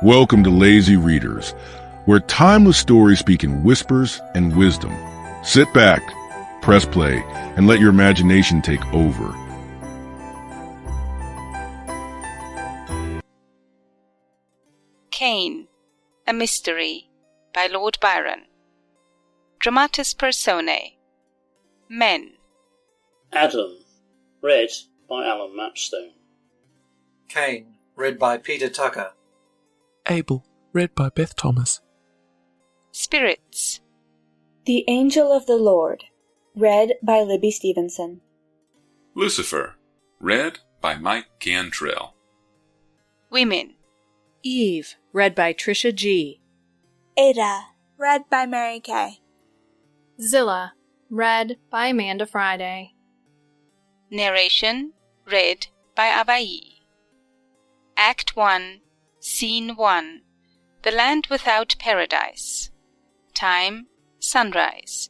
Welcome to Lazy Readers, where timeless stories speak in whispers and wisdom. Sit back, press play, and let your imagination take over. Cain, a Mystery by Lord Byron. Dramatis Personae. Men. Adam, read by Alan Mapstone. Cain, read by Peter Tucker. Abel, read by Beth Thomas. Spirits. The Angel of the Lord, read by Libby Stevenson. Lucifer, read by Mike Cantrell. Women. Eve, read by Trisha G. Ada, read by Mary Kay. Zilla, read by Amanda Friday. Narration, read by Abai. Act 1, Scene 1. The Land Without Paradise. Time, sunrise.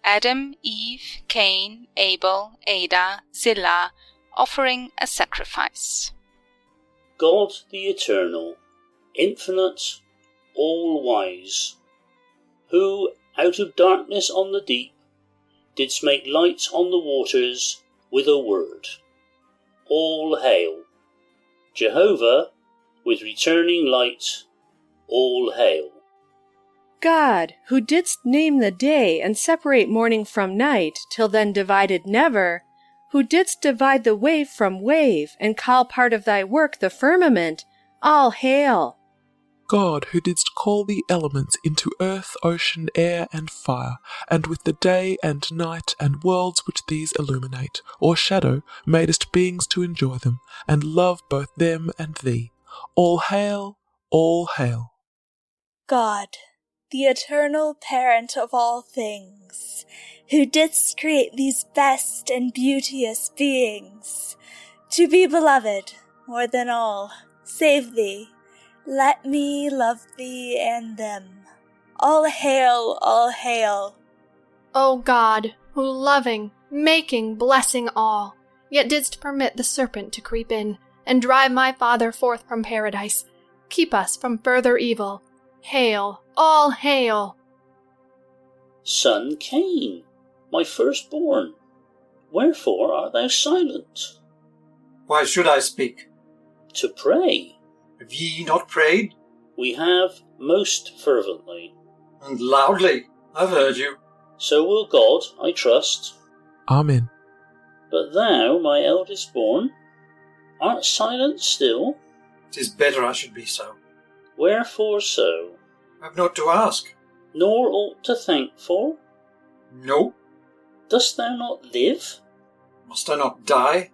Adam, Eve, Cain, Abel, Ada, Zillah, offering a sacrifice. God the Eternal, infinite, all-wise, who, out of darkness on the deep, didst make light on the waters with a word. All hail. Jehovah, with returning light, all hail. God, who didst name the day and separate morning from night, till then divided never, who didst divide the wave from wave, and call part of thy work the firmament, all hail. God, who didst call the elements into earth, ocean, air, and fire, and with the day and night and worlds which these illuminate, or shadow, madest beings to enjoy them, and love both them and thee. All hail, all hail. God, the eternal parent of all things, who didst create these best and beauteous beings, to be beloved more than all, save thee. Let me love thee and them. All hail, all hail. O God, who loving, making, blessing all, yet didst permit the serpent to creep in, and drive my father forth from paradise, keep us from further evil. Hail, all hail. Son Cain, my firstborn, wherefore art thou silent? Why should I speak? To pray. Have ye not prayed? We have most fervently. And loudly. I've heard you. So will God, I trust. Amen. But thou, my eldest born, art silent still? 'Tis better I should be so. Wherefore so? I've not to ask. Nor ought to thank for? No. Dost thou not live? Must I not die?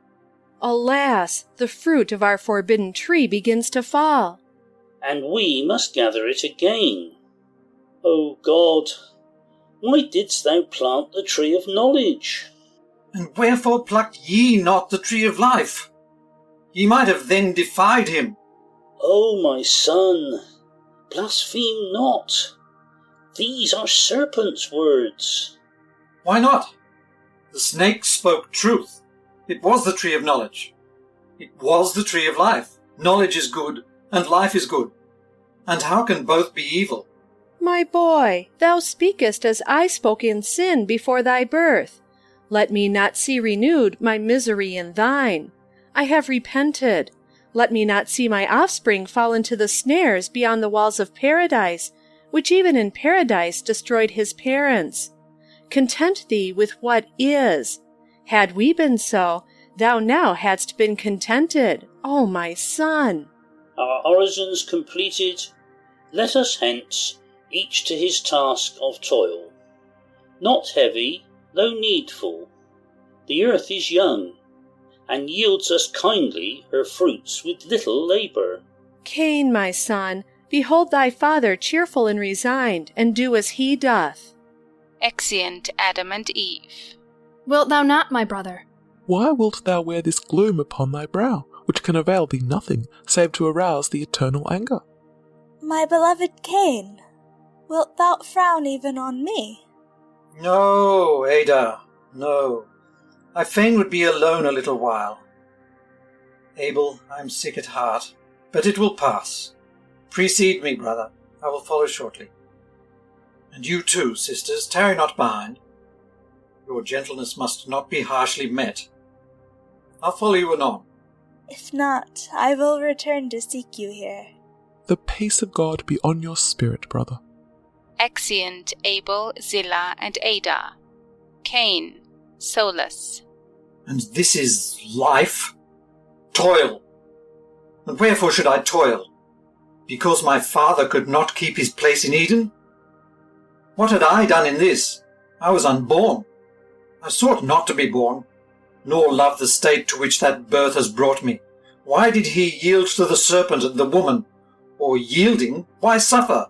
Alas, the fruit of our forbidden tree begins to fall. And we must gather it again. O God, why didst thou plant the tree of knowledge? And wherefore plucked ye not the tree of life? Ye might have then defied him. O my son, blaspheme not. These are serpent's words. Why not? The snake spoke truth. It was the tree of knowledge. It was the tree of life. Knowledge is good, and life is good. And how can both be evil? My boy, thou speakest as I spoke in sin before thy birth. Let me not see renewed my misery in thine. I have repented. Let me not see my offspring fall into the snares beyond the walls of paradise, which even in paradise destroyed his parents. Content thee with what is. Had we been so, thou now hadst been contented, O my son. Our orisons completed, let us hence, each to his task of toil. Not heavy, though needful. The earth is young, and yields us kindly her fruits with little labour. Cain, my son, behold thy father cheerful and resigned, and do as he doth. Exeunt Adam and Eve. Wilt thou not, my brother? Why wilt thou wear this gloom upon thy brow, which can avail thee nothing, save to arouse the eternal anger? My beloved Cain, wilt thou frown even on me? No, Ada, no. I fain would be alone a little while. Abel, I'm sick at heart, but it will pass. Precede me, brother. I will follow shortly. And you too, sisters, tarry not behind. Your gentleness must not be harshly met. I'll follow you anon. If not, I will return to seek you here. The peace of God be on your spirit, brother. Exeunt Abel, Zillah, and Ada. Cain, Solus. And this is life? Toil. And wherefore should I toil? Because my father could not keep his place in Eden? What had I done in this? I was unborn. I sought not to be born, nor love the state to which that birth has brought me. Why did he yield to the serpent and the woman? Or yielding, why suffer?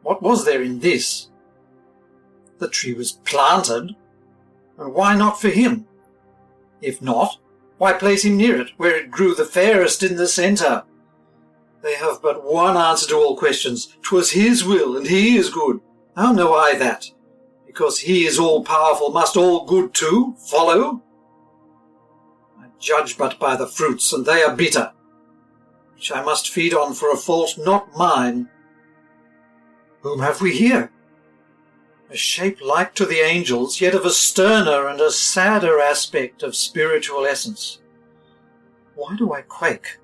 What was there in this? The tree was planted, and why not for him? If not, why place him near it, where it grew the fairest in the centre? They have but one answer to all questions. 'Twas his will, and he is good. How know I that? Because he is all-powerful, must all good too follow? I judge but by the fruits, and they are bitter, which I must feed on for a fault not mine. Whom have we here? A shape like to the angels, yet of a sterner and a sadder aspect of spiritual essence. Why do I quake?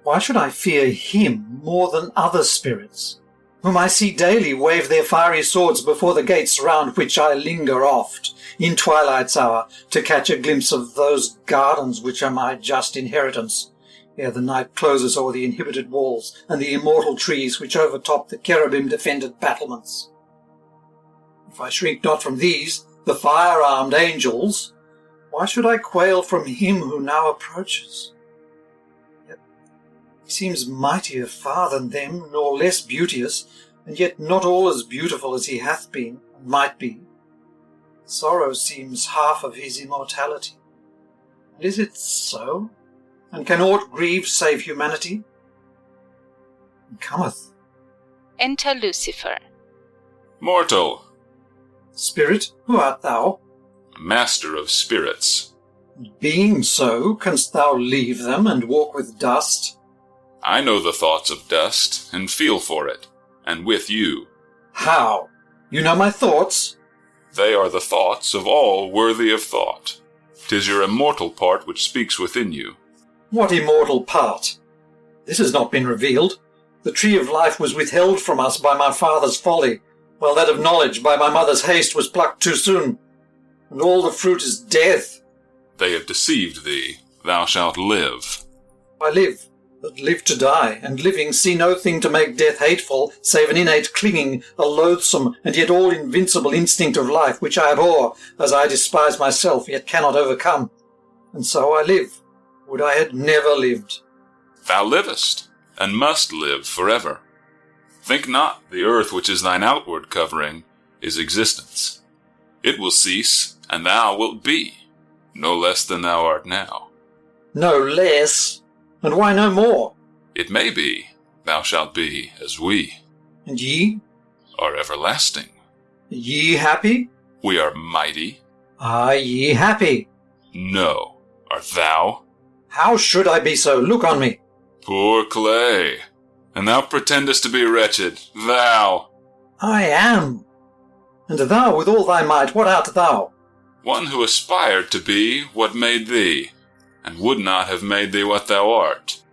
Why should I fear him more than other spirits, whom I see daily wave their fiery swords before the gates round which I linger oft, in twilight's hour, to catch a glimpse of those gardens which are my just inheritance, ere the night closes o'er the inhibited walls and the immortal trees which overtop the cherubim-defended battlements? If I shrink not from these, the fire-armed angels, why should I quail from him who now approaches? Yet he seems mightier far than them, nor less beauteous, and yet not all as beautiful as he hath been, and might be. Sorrow seems half of his immortality. And is it so? And can aught grieve save humanity? He cometh. Enter Lucifer. Mortal, Spirit, who art thou? master of spirits. Being so, canst thou leave them and walk with dust? I know the thoughts of dust, and feel for it, and with you. How? You know my thoughts? They are the thoughts of all worthy of thought. 'Tis your immortal part which speaks within you. What immortal part? This has not been revealed. The tree of life was withheld from us by my father's folly, while that of knowledge by my mother's haste was plucked too soon. And all the fruit is death. They have deceived thee. Thou shalt live. I live, but live to die, and living see no thing to make death hateful, save an innate clinging, a loathsome, and yet all-invincible instinct of life, which I abhor, as I despise myself, yet cannot overcome. And so I live. Would I had never lived. Thou livest, and must live forever. Think not the earth which is thine outward covering is existence. It will cease, and thou wilt be, no less than thou art now. No less? And why no more? It may be, thou shalt be as we. And ye? Are everlasting. Ye happy? We are mighty. Are ye happy? No. Art thou? How should I be so? Look on me. Poor clay. And thou pretendest to be wretched. Thou! I am. And thou, with all thy might, what art thou? One who aspired to be what made thee, and would not have made thee what thou art.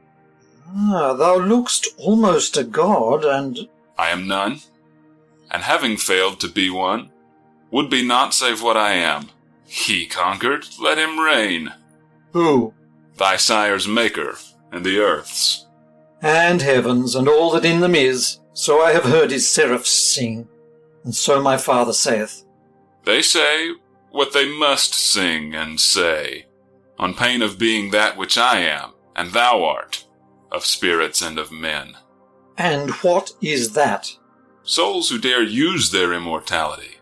Ah, thou look'st almost a god, and... I am none, and having failed to be one, would be naught save what I am. He conquered, let him reign. Who? Thy sire's maker, and the earth's. And heavens, and all that in them is, so I have heard his seraphs sing, and so my father saith. They say what they must sing and say, on pain of being that which I am, and thou art, of spirits and of men. And what is that? Souls who dare use their immortality.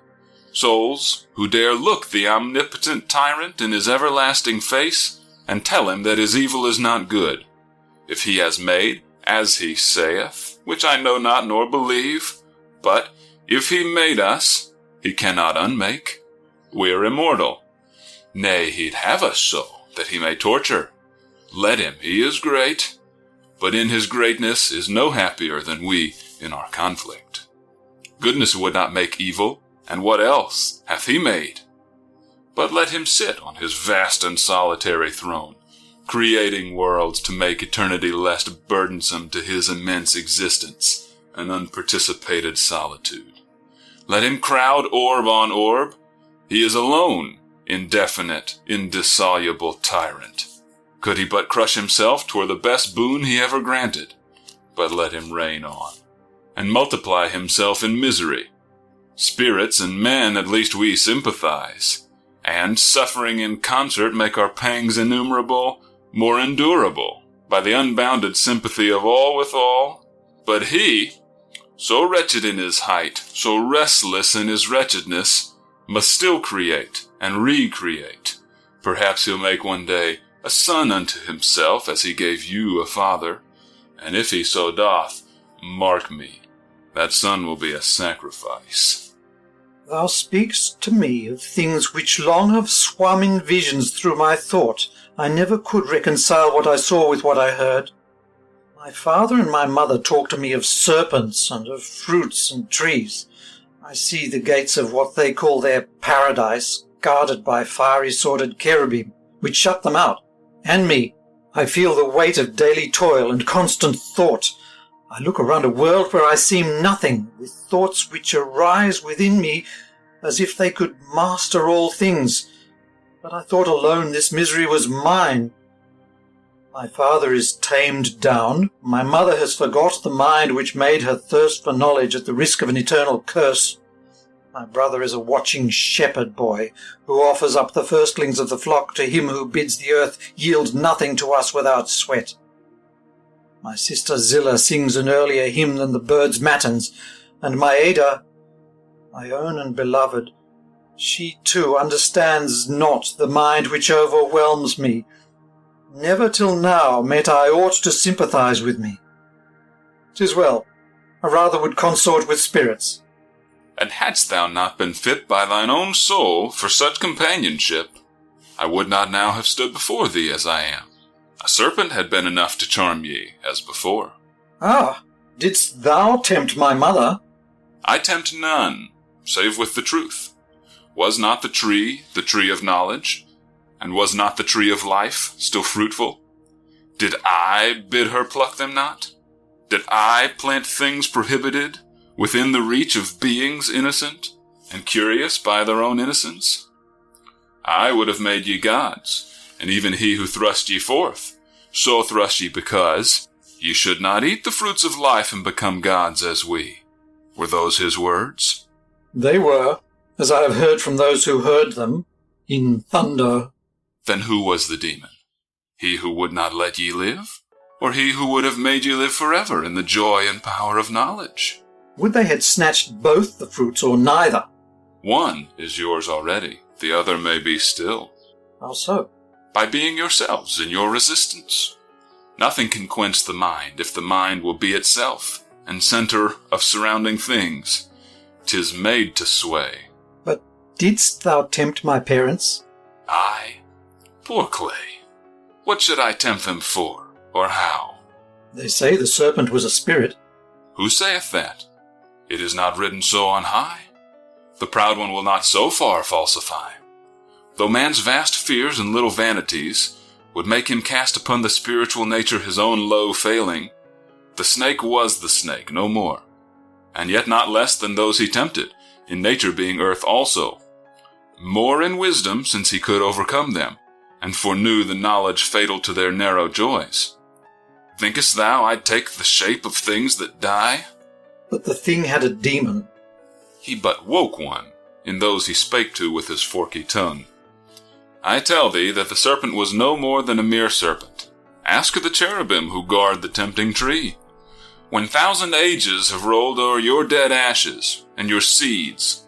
Souls who dare look the omnipotent tyrant in his everlasting face, and tell him that his evil is not good, if he has made, as he saith, which I know not nor believe, but if he made us, he cannot unmake. We're immortal. Nay, he'd have us so, that he may torture. Let him, he is great. but in his greatness is no happier than we in our conflict. Goodness would not make evil, and what else hath he made? But let him sit on his vast and solitary throne, creating worlds to make eternity less burdensome to his immense existence and unparticipated solitude. Let him crowd orb on orb. He is alone, indefinite, indissoluble tyrant. Could he but crush himself, 'twere the best boon he ever granted. But let him reign on, and multiply himself in misery. Spirits and men at least we sympathize, and, suffering in concert, make our pangs innumerable more endurable by the unbounded sympathy of all with all. But he, so wretched in his height, so restless in his wretchedness, must still create and recreate. Perhaps he'll make one day a son unto himself, as he gave you a father, and if he so doth, mark me, that son will be a sacrifice. Thou speakst to me of things which long have swum in visions through my thought. I never could reconcile what I saw with what I heard. My father and my mother talk to me of serpents and of fruits and trees. I see the gates of what they call their paradise, guarded by fiery sworded cherubim, which shut them out, and me. I feel the weight of daily toil and constant thought. I look around a world where I seem nothing, with thoughts which arise within me as if they could master all things. But I thought alone this misery was mine. My father is tamed down. My mother has forgot the mind which made her thirst for knowledge at the risk of an eternal curse. My brother is a watching shepherd boy, who offers up the firstlings of the flock to him who bids the earth yield nothing to us without sweat. My sister Zillah sings an earlier hymn than the birds' matins, and my Ada, my own and beloved, she too understands not the mind which overwhelms me. Never till now met I aught to sympathize with me. 'Tis well, I rather would consort with spirits. And hadst thou not been fit by thine own soul for such companionship, I would not now have stood before thee as I am. A serpent had been enough to charm ye, as before. Ah, didst thou tempt my mother? I tempt none, save with the truth. Was not the tree of knowledge, and was not the tree of life still fruitful? Did I bid her pluck them not? Did I plant things prohibited within the reach of beings innocent and curious by their own innocence? I would have made ye gods, and even he who thrust ye forth, so thrust ye because ye should not eat the fruits of life and become gods as we. Were those his words? They were, as I have heard from those who heard them, in thunder. Then who was the demon? He who would not let ye live? Or he who would have made ye live forever in the joy and power of knowledge? Would they had snatched both the fruits, or neither? One is yours already, the other may be still. How so? By being yourselves in your resistance. Nothing can quench the mind if the mind will be itself, and center of surrounding things. 'Tis made to sway. But didst thou tempt my parents? I? Poor clay. What should I tempt them for, or how? They say the serpent was a spirit. Who saith that? It is not written so on high. The proud one will not so far falsify. Though man's vast fears and little vanities would make him cast upon the spiritual nature his own low failing, the snake was the snake, no more, and yet not less than those he tempted, in nature being earth also, more in wisdom, since he could overcome them, and foreknew the knowledge fatal to their narrow joys. Thinkest thou I'd take the shape of things that die? But the thing had a demon. He but woke one, in those he spake to with his forky tongue. I tell thee that the serpent was no more than a mere serpent. Ask the cherubim who guard the tempting tree. When 1,000 ages have rolled o'er your dead ashes, and your seeds,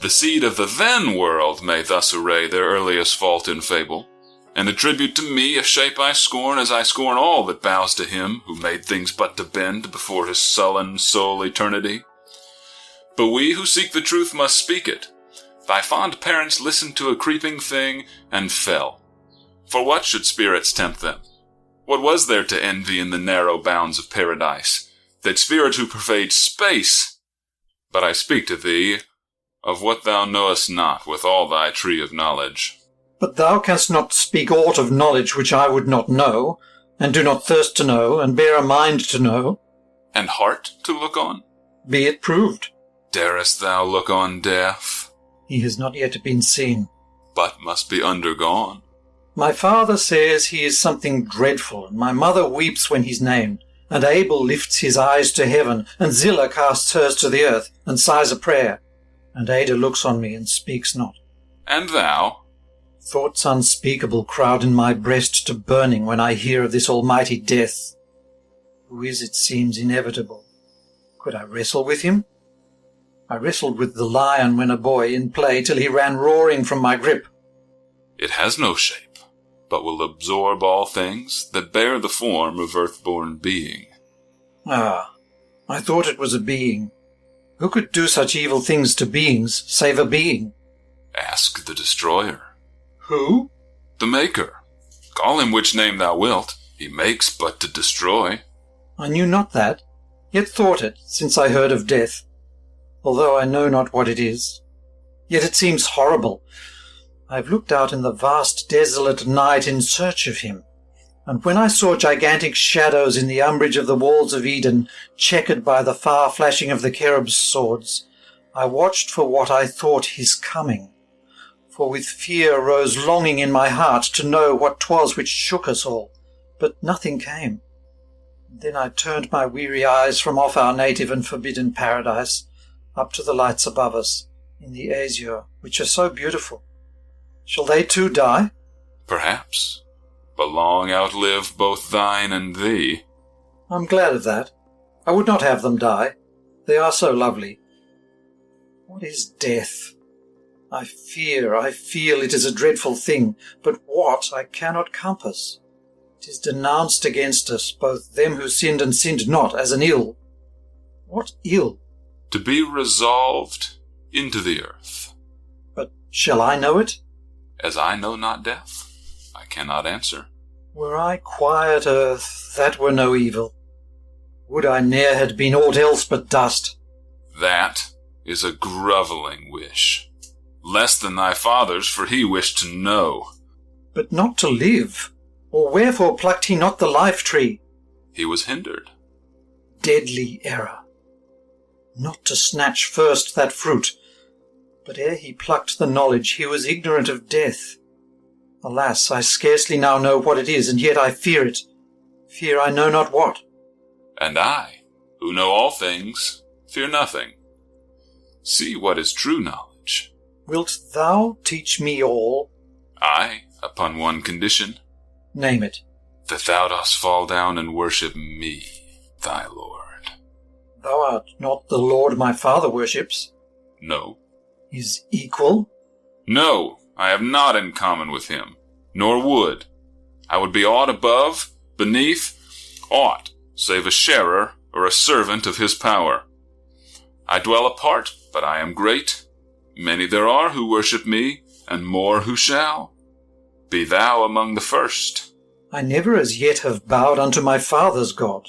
the seed of the then world may thus array their earliest fault in fable, and attribute to me a shape I scorn as I scorn all that bows to him who made things but to bend before his sullen soul eternity. But we who seek the truth must speak it. Thy fond parents listened to a creeping thing and fell. For what should spirits tempt them? What was there to envy in the narrow bounds of paradise, that spirit who pervades space? But I speak to thee of what thou knowest not with all thy tree of knowledge. But thou canst not speak aught of knowledge which I would not know, and do not thirst to know, and bear a mind to know. And heart to look on? Be it proved. Darest thou look on death? He has not yet been seen. But must be undergone. My father says he is something dreadful, and my mother weeps when he's named, and Abel lifts his eyes to heaven, and Zillah casts hers to the earth, and sighs a prayer, and Ada looks on me and speaks not. And thou? Thoughts unspeakable crowd in my breast to burning when I hear of this almighty death, who is, it seems, inevitable. Could I wrestle with him? I wrestled with the lion when a boy in play till he ran roaring from my grip. It has no shape, but will absorb all things that bear the form of earth-born being. Ah, I thought it was a being. Who could do such evil things to beings, save a being? Ask the destroyer. Who? The maker. Call him which name thou wilt. He makes but to destroy. I knew not that, yet thought it, since I heard of death, although I know not what it is. Yet it seems horrible. I have looked out in the vast desolate night in search of him, and when I saw gigantic shadows in the umbrage of the walls of Eden, checkered by the far flashing of the cherubs' swords, I watched for what I thought his coming. For with fear rose longing in my heart to know what 'twas which shook us all, but nothing came. Then I turned my weary eyes from off our native and forbidden paradise, up to the lights above us, in the azure, which are so beautiful. Shall they too die? Perhaps, but long outlive both thine and thee. I'm glad of that. I would not have them die. They are so lovely. What is death? I feel it is a dreadful thing, but what I cannot compass. It is denounced against us, both them who sinned and sinned not, as an ill. What ill? To be resolved into the earth. But shall I know it? As I know not death, I cannot answer. Were I quiet earth, that were no evil. Would I ne'er had been aught else but dust. That is a grovelling wish. Less than thy father's, for he wished to know. But not to live. Or wherefore plucked he not the life tree? He was hindered. Deadly error. Not to snatch first that fruit, but ere he plucked the knowledge he was ignorant of death. Alas, I scarcely now know what it is, and yet I fear it. Fear I know not what. And I, who know all things, fear nothing. See what is true knowledge. Wilt thou teach me all? Aye, upon one condition. Name it. That thou dost fall down and worship me, thy Lord. Thou art not the Lord my father worships. No. Is equal? No, I have naught in common with him, nor would. I would be aught above, beneath, aught, save a sharer or a servant of his power. I dwell apart, but I am great. Many there are who worship me, and more who shall. Be thou among the first. I never as yet have bowed unto my father's God,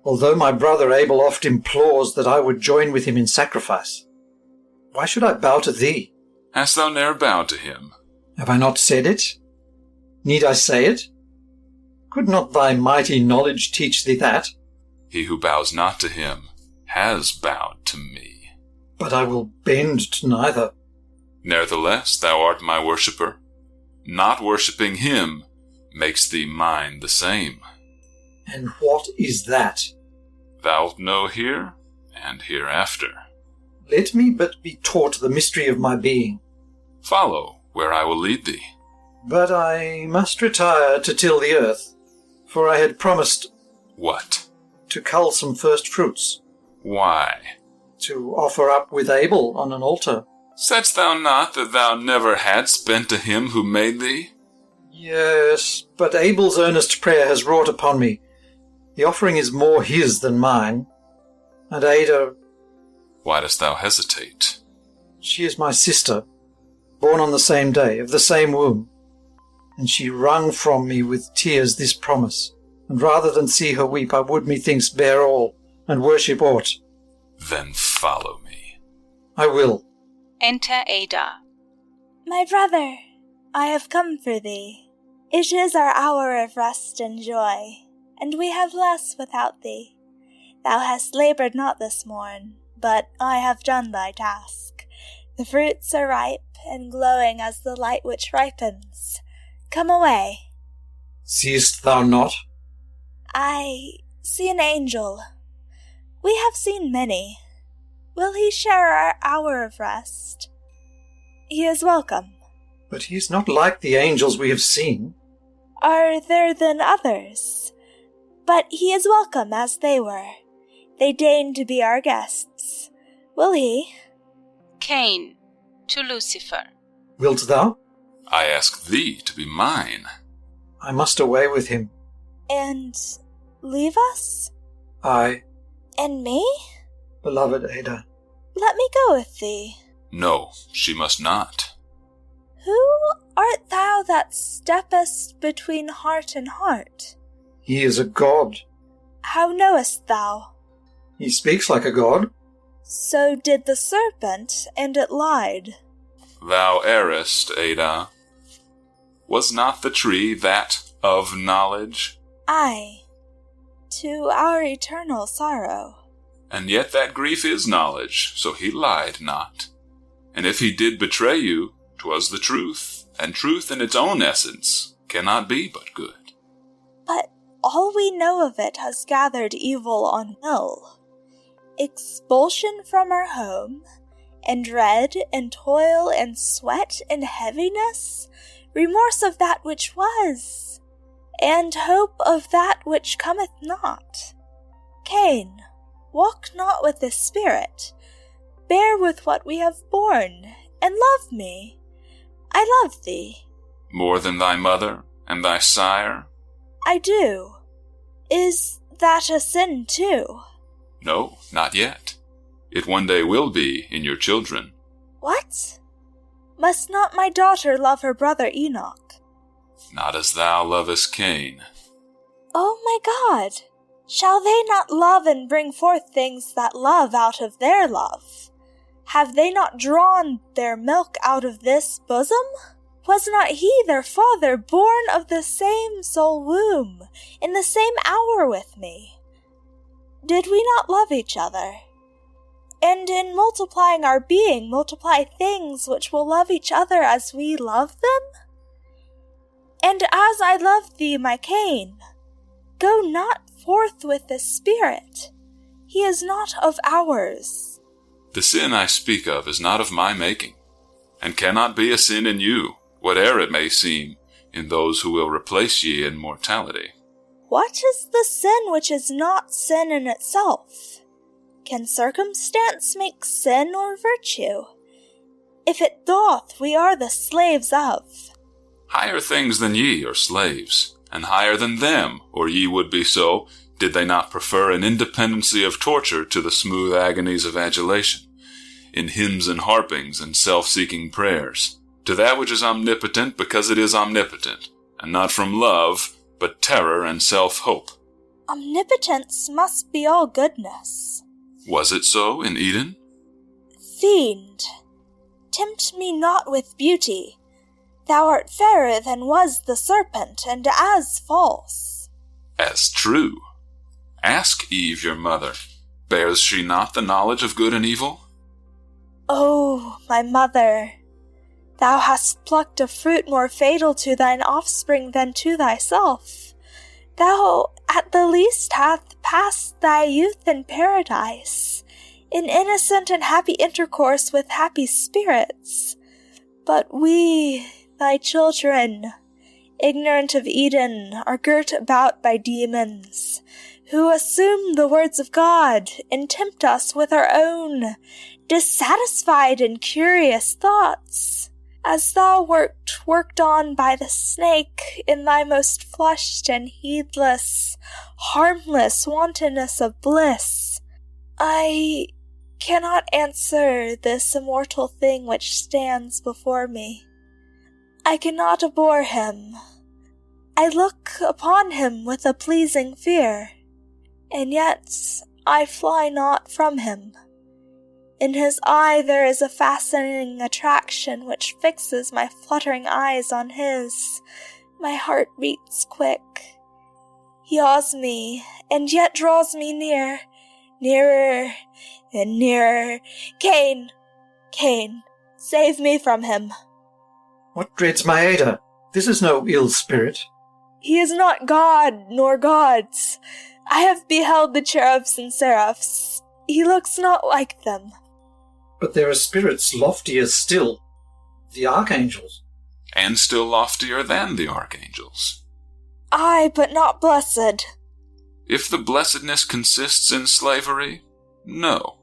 although my brother Abel oft implores that I would join with him in sacrifice. Why should I bow to thee? Hast thou ne'er bowed to him? Have I not said it? Need I say it? Could not thy mighty knowledge teach thee that? He who bows not to him has bowed to me. But I will bend to neither. Nevertheless, thou art my worshipper. Not worshipping him makes thee mine the same. And what is that? Thou'lt know here and hereafter. Let me but be taught the mystery of my being. Follow where I will lead thee. But I must retire to till the earth, for I had promised... What? To cull some first fruits. Why? To offer up with Abel on an altar. Saidst thou not that thou never hadst been to him who made thee? Yes, but Abel's earnest prayer has wrought upon me. The offering is more his than mine. And Ada... Why dost thou hesitate? She is my sister, born on the same day, of the same womb. And she wrung from me with tears this promise, and rather than see her weep, I would methinks bear all, and worship aught. Then follow me. I will. Enter Ada. My brother, I have come for thee. It is our hour of rest and joy, and we have less without thee. Thou hast laboured not this morn, but I have done thy task. The fruits are ripe and glowing as the light which ripens. Come away. Seest thou not? I see an angel. We have seen many. Will he share our hour of rest? He is welcome. But he is not like the angels we have seen. Are there then others? But he is welcome as they were. They deign to be our guests. Will he? Cain to Lucifer. Wilt thou? I ask thee to be mine. I must away with him. And leave us? I, And me? beloved Ada. Let me go with thee. No, she must not. Who art thou that steppest between heart and heart? He is a god. How knowest thou? He speaks like a god. So did the serpent, and it lied. Thou errest, Ada. Was not the tree that of knowledge? Aye, to our eternal sorrow. And yet that grief is knowledge, so he lied not. And if he did betray you, 'twas the truth, and truth in its own essence cannot be but good. But all we know of it has gathered evil on will. Expulsion from our home, and dread, and toil, and sweat, and heaviness, remorse of that which was, and hope of that which cometh not. Cain, walk not with this spirit. Bear with what we have borne, and love me. I love thee. More than thy mother and thy sire? I do. Is that a sin too? No, not yet. It one day will be in your children. What? Must not my daughter love her brother Enoch? Not as thou lovest Cain. Oh my God! Shall they not love and bring forth things that love out of their love? Have they not drawn their milk out of this bosom? Was not he their father, born of the same soul womb, in the same hour with me? Did we not love each other? And in multiplying our being, multiply things which will love each other as we love them? And as I love thee, my Cain, go not forth with the Spirit. He is not of ours. The sin I speak of is not of my making, and cannot be a sin in you, whate'er it may seem, in those who will replace ye in mortality. What is the sin which is not sin in itself? Can circumstance make sin or virtue? If it doth, we are the slaves of. Higher things than ye are slaves, and higher than them, or ye would be so, did they not prefer an independency of torture to the smooth agonies of adulation, in hymns and harpings and self-seeking prayers, to that which is omnipotent because it is omnipotent, and not from love, but terror and self-hope. Omnipotence must be all goodness. Was it so in Eden? Fiend, tempt me not with beauty. Thou art fairer than was the serpent, and as false. As true. Ask Eve your mother, bears she not the knowledge of good and evil? Oh, my mother, thou hast plucked a fruit more fatal to thine offspring than to thyself. Thou at the least hast passed thy youth in paradise, in innocent and happy intercourse with happy spirits. But we, thy children, ignorant of Eden, are girt about by demons, who assume the words of God and tempt us with our own dissatisfied and curious thoughts. As thou wert worked on by the snake in thy most flushed and heedless, harmless wantonness of bliss, I cannot answer this immortal thing which stands before me. I cannot abhor him. I look upon him with a pleasing fear, and yet I fly not from him. In his eye there is a fascinating attraction which fixes my fluttering eyes on his. My heart beats quick. He awes me, and yet draws me near, nearer and nearer. Cain, Cain, save me from him. What dreads my Ada? This is no ill spirit. He is not God, nor gods. I have beheld the cherubs and seraphs. He looks not like them. But there are spirits loftier still, the archangels. And still loftier than the archangels. Aye, but not blessed. If the blessedness consists in slavery, no.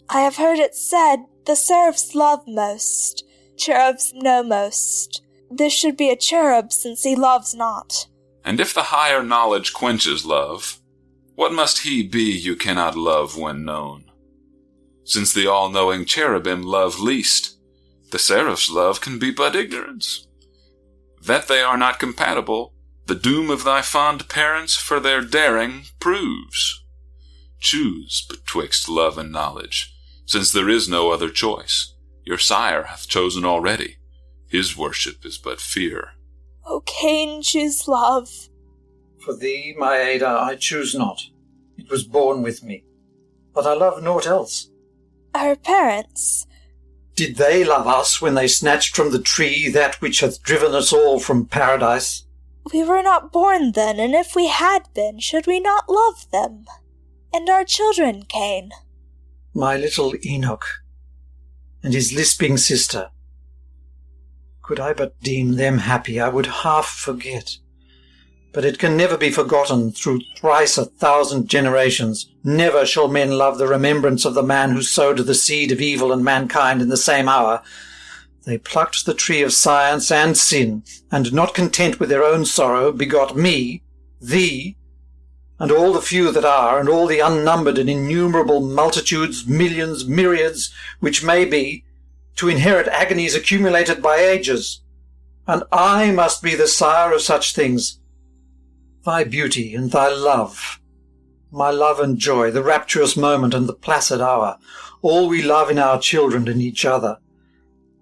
I have heard it said, the seraphs love most, cherubs know most. This should be a cherub, since he loves not. And if the higher knowledge quenches love, what must he be you cannot love when known? Since the all-knowing cherubim love least, the seraphs' love can be but ignorance. That they are not compatible, the doom of thy fond parents for their daring proves. Choose betwixt love and knowledge, since there is no other choice. Your sire hath chosen already. His worship is but fear. O Cain, choose love. For thee, my Ada, I choose not. It was born with me. But I love naught else. Our parents. Did they love us when they snatched from the tree that which hath driven us all from paradise? We were not born then, and if we had been, should we not love them? And our children, Cain? My little Enoch, and his lisping sister. Could I but deem them happy, I would half forget. But it can never be forgotten through thrice 1,000 generations. Never shall men love the remembrance of the man who sowed the seed of evil and mankind in the same hour. They plucked the tree of science and sin, and not content with their own sorrow, begot me, thee, and all the few that are, and all the unnumbered and innumerable multitudes, millions, myriads, which may be, to inherit agonies accumulated by ages. And I must be the sire of such things. Thy beauty and thy love, my love and joy, the rapturous moment and the placid hour, all we love in our children and each other,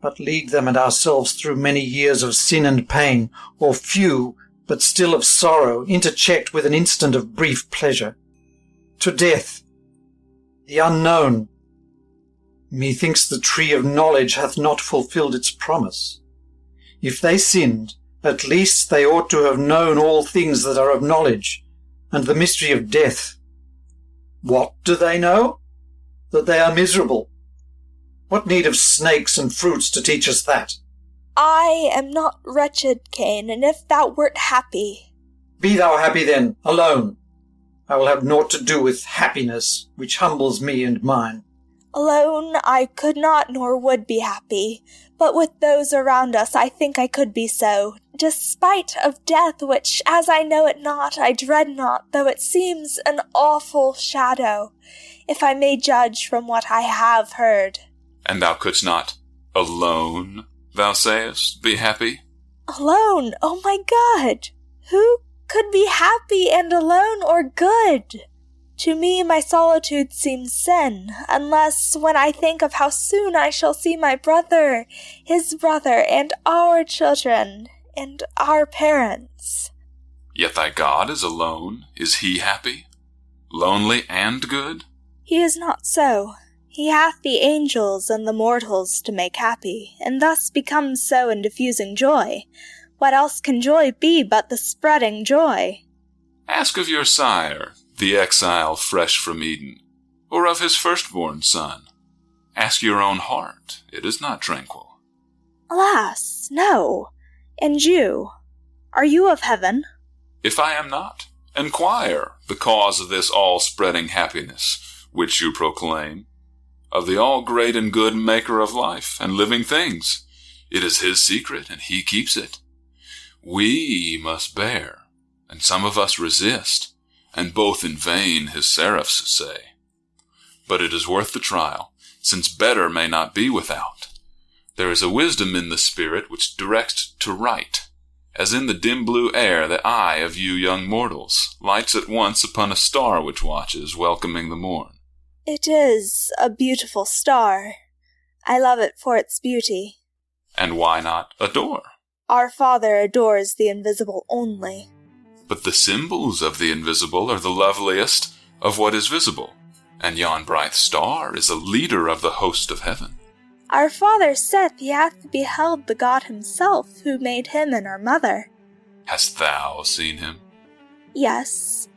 but lead them and ourselves through many years of sin and pain, or few, but still of sorrow, interchecked with an instant of brief pleasure. To death, the unknown. Methinks the tree of knowledge hath not fulfilled its promise. If they sinned, at least they ought to have known all things that are of knowledge, and the mystery of death. What do they know? That they are miserable. What need of snakes and fruits to teach us that? I am not wretched, Cain, and if thou wert happy. Be thou happy then, alone. I will have naught to do with happiness, which humbles me and mine. Alone I could not nor would be happy, but with those around us I think I could be so, despite of death, which, as I know it not, I dread not, though it seems an awful shadow, if I may judge from what I have heard. And thou couldst not, alone, thou sayest, be happy? Alone? Oh my God! Who could be happy and alone or good? To me my solitude seems sin, unless when I think of how soon I shall see my brother, his brother, and our children, and our parents. Yet thy God is alone. Is he happy? Lonely and good? He is not so. He hath the angels and the mortals to make happy, and thus becomes so in diffusing joy. What else can joy be but the spreading joy? Ask of your sire, the exile fresh from Eden, or of his firstborn son. Ask your own heart, it is not tranquil. Alas, no. And you, are you of heaven? If I am not, inquire the cause of this all-spreading happiness, which you proclaim, of the all-great and good maker of life and living things. It is his secret, and he keeps it. We must bear, and some of us resist, and both in vain, his seraphs say. But it is worth the trial, since better may not be without. There is a wisdom in the spirit which directs to right, as in the dim blue air the eye of you young mortals lights at once upon a star which watches, welcoming the morn. It is a beautiful star. I love it for its beauty. And why not adore? Our Father adores the invisible only. But the symbols of the invisible are the loveliest of what is visible, and yon bright star is a leader of the host of heaven. Our Father saith he hath beheld the God himself, who made him and our mother. Hast thou seen him? Yes,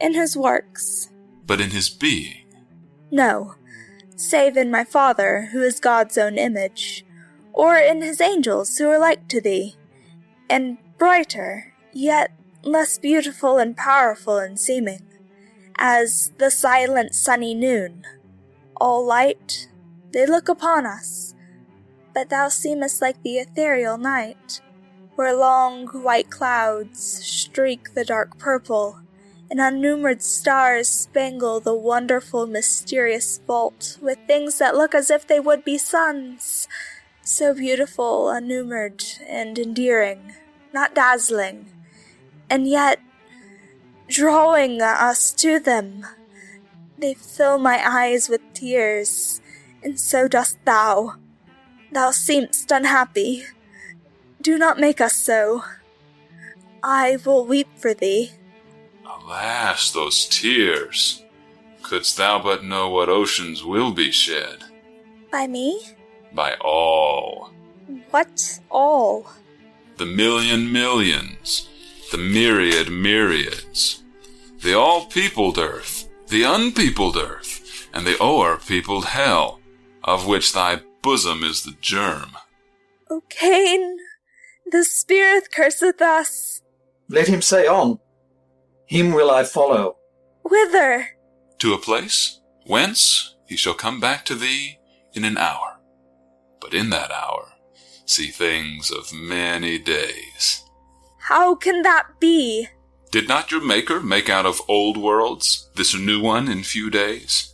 in his works. But in his being? No, save in my Father, who is God's own image, or in his angels, who are like to thee, and brighter, yet less beautiful and powerful in seeming, as the silent sunny noon. All light, they look upon us, but thou seemest like the ethereal night, where long white clouds streak the dark purple, and unnumbered stars spangle the wonderful mysterious vault with things that look as if they would be suns, so beautiful, unnumbered, and endearing, not dazzling, and yet drawing us to them. They fill my eyes with tears, and so dost thou. Thou seem'st unhappy. Do not make us so. I will weep for thee. Alas, those tears! Couldst thou but know what oceans will be shed. By me? By all. What all? The million millions, the myriad myriads, the all-peopled earth, the unpeopled earth, and the o'er-peopled hell, of which thy bosom is the germ. O Cain, the spirit curseth us. Let him say on. Him will I follow. Whither? To a place whence he shall come back to thee in an hour. But in that hour see things of many days. How can that be? Did not your Maker make out of old worlds this new one in few days?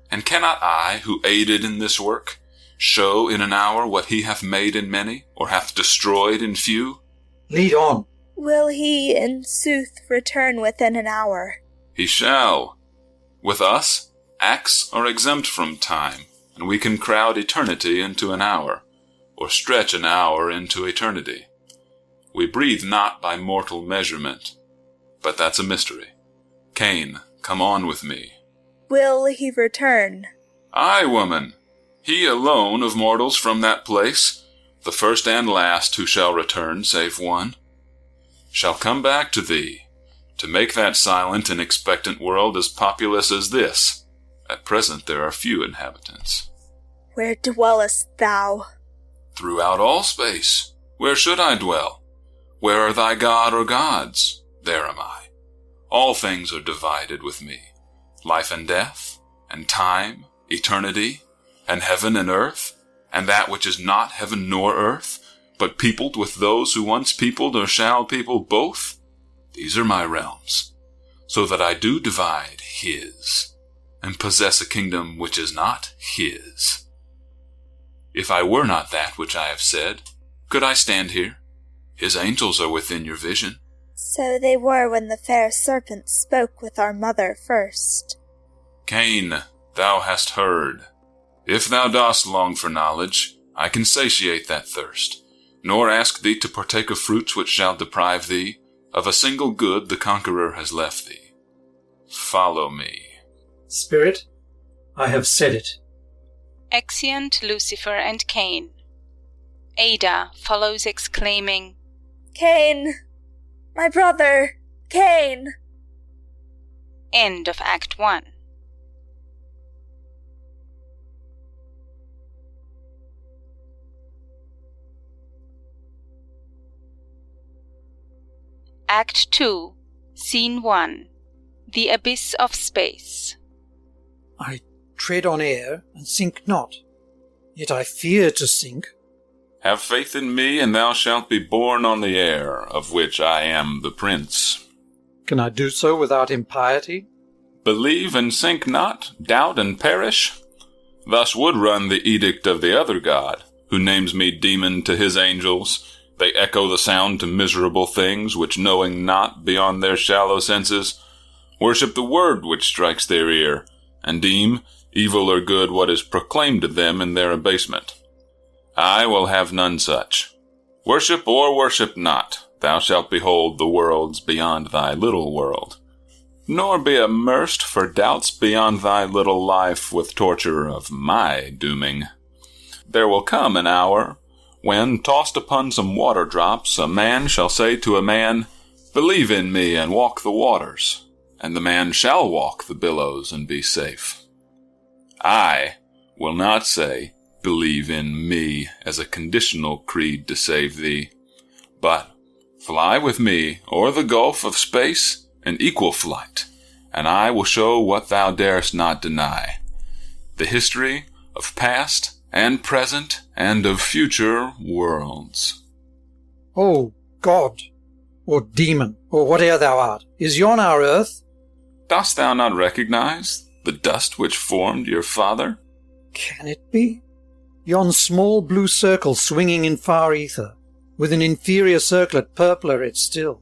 And cannot I, who aided in this work, show in an hour what he hath made in many, or hath destroyed in few? Lead on. Will he, in sooth, return within an hour? He shall. With us, acts are exempt from time, and we can crowd eternity into an hour, or stretch an hour into eternity. We breathe not by mortal measurement, but that's a mystery. Cain, come on with me. Will he return? Aye, woman. He alone of mortals from that place, the first and last who shall return, save one, shall come back to thee, to make that silent and expectant world as populous as this. At present there are few inhabitants. Where dwellest thou? Throughout all space. Where should I dwell? Where are thy god or gods? There am I. All things are divided with me. Life and death, and time, eternity, and heaven and earth, and that which is not heaven nor earth, but peopled with those who once peopled or shall people both. These are my realms, so that I do divide his, and possess a kingdom which is not his. If I were not that which I have said, could I stand here? His angels are within your vision. So they were when the fair serpent spoke with our mother first. Cain, thou hast heard. If thou dost long for knowledge, I can satiate that thirst, nor ask thee to partake of fruits which shall deprive thee of a single good the conqueror has left thee. Follow me. Spirit, I have said it. Exeunt Lucifer and Cain. Ada follows exclaiming, Cain! My brother! Cain! End of Act 1. Act 2, Scene 1. The Abyss of Space. I tread on air and sink not, yet I fear to sink. Have faith in me, and thou shalt be borne on the air, of which I am the prince. Can I do so without impiety? Believe and sink not, doubt and perish. Thus would run the edict of the other god, who names me demon to his angels. They echo the sound to miserable things, which knowing not beyond their shallow senses, worship the word which strikes their ear, and deem evil or good what is proclaimed to them in their abasement. I will have none such. Worship or worship not, thou shalt behold the worlds beyond thy little world, nor be immersed for doubts beyond thy little life with torture of my dooming. There will come an hour when, tossed upon some water drops, a man shall say to a man, Believe in me and walk the waters, and the man shall walk the billows and be safe. I will not say, Believe in me as a conditional creed to save thee, but fly with me o'er the gulf of space in equal flight, and I will show what thou darest not deny, the history of past and present and of future worlds. O God, or demon, or whate'er thou art, is yon our earth? Dost thou not recognize the dust which formed your father? Can it be? Yon small blue circle swinging in far ether, with an inferior circlet purpler it still,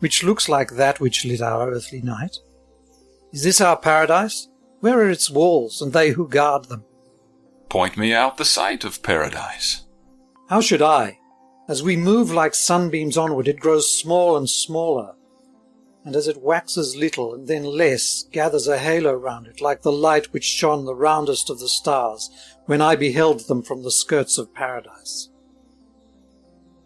which looks like that which lit our earthly night. Is this our paradise? Where are its walls, and they who guard them? Point me out the site of paradise. How should I? As we move like sunbeams onward, it grows small and smaller, and as it waxes little and then less, gathers a halo round it, like the light which shone the roundest of the stars when I beheld them from the skirts of paradise.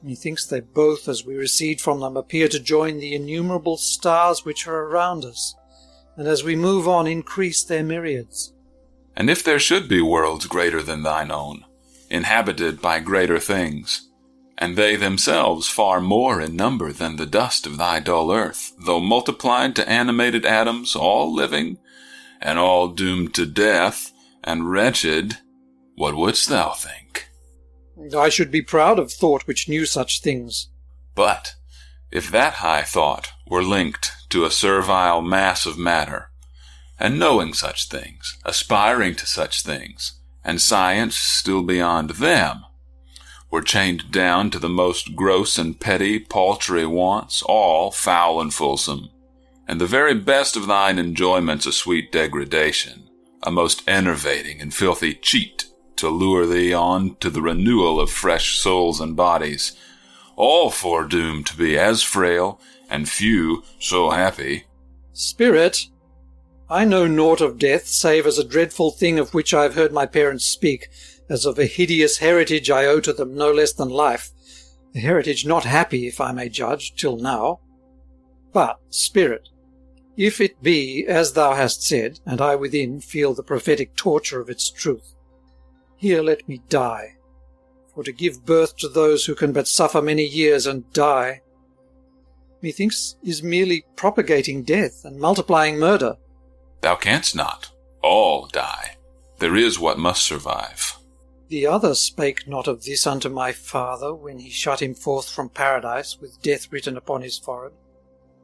Methinks they both, as we recede from them, appear to join the innumerable stars which are around us, and as we move on increase their myriads. And if there should be worlds greater than thine own, inhabited by greater things, and they themselves far more in number than the dust of thy dull earth, though multiplied to animated atoms, all living, and all doomed to death, and wretched, what wouldst thou think? I should be proud of thought which knew such things. But if that high thought were linked to a servile mass of matter, and knowing such things, aspiring to such things, and science still beyond them, were chained down to the most gross and petty, paltry wants, all foul and fulsome, and the very best of thine enjoyments a sweet degradation, a most enervating and filthy cheat to lure thee on to the renewal of fresh souls and bodies, all foredoomed to be as frail, and few so happy. Spirit, I know naught of death, save as a dreadful thing of which I have heard my parents speak, as of a hideous heritage I owe to them no less than life, a heritage not happy, if I may judge, till now. But, Spirit, if it be as thou hast said, and I within feel the prophetic torture of its truth, here let me die, for to give birth to those who can but suffer many years and die, methinks is merely propagating death and multiplying murder. Thou canst not. All die. There is what must survive. The other spake not of this unto my father when he shut him forth from paradise with death written upon his forehead.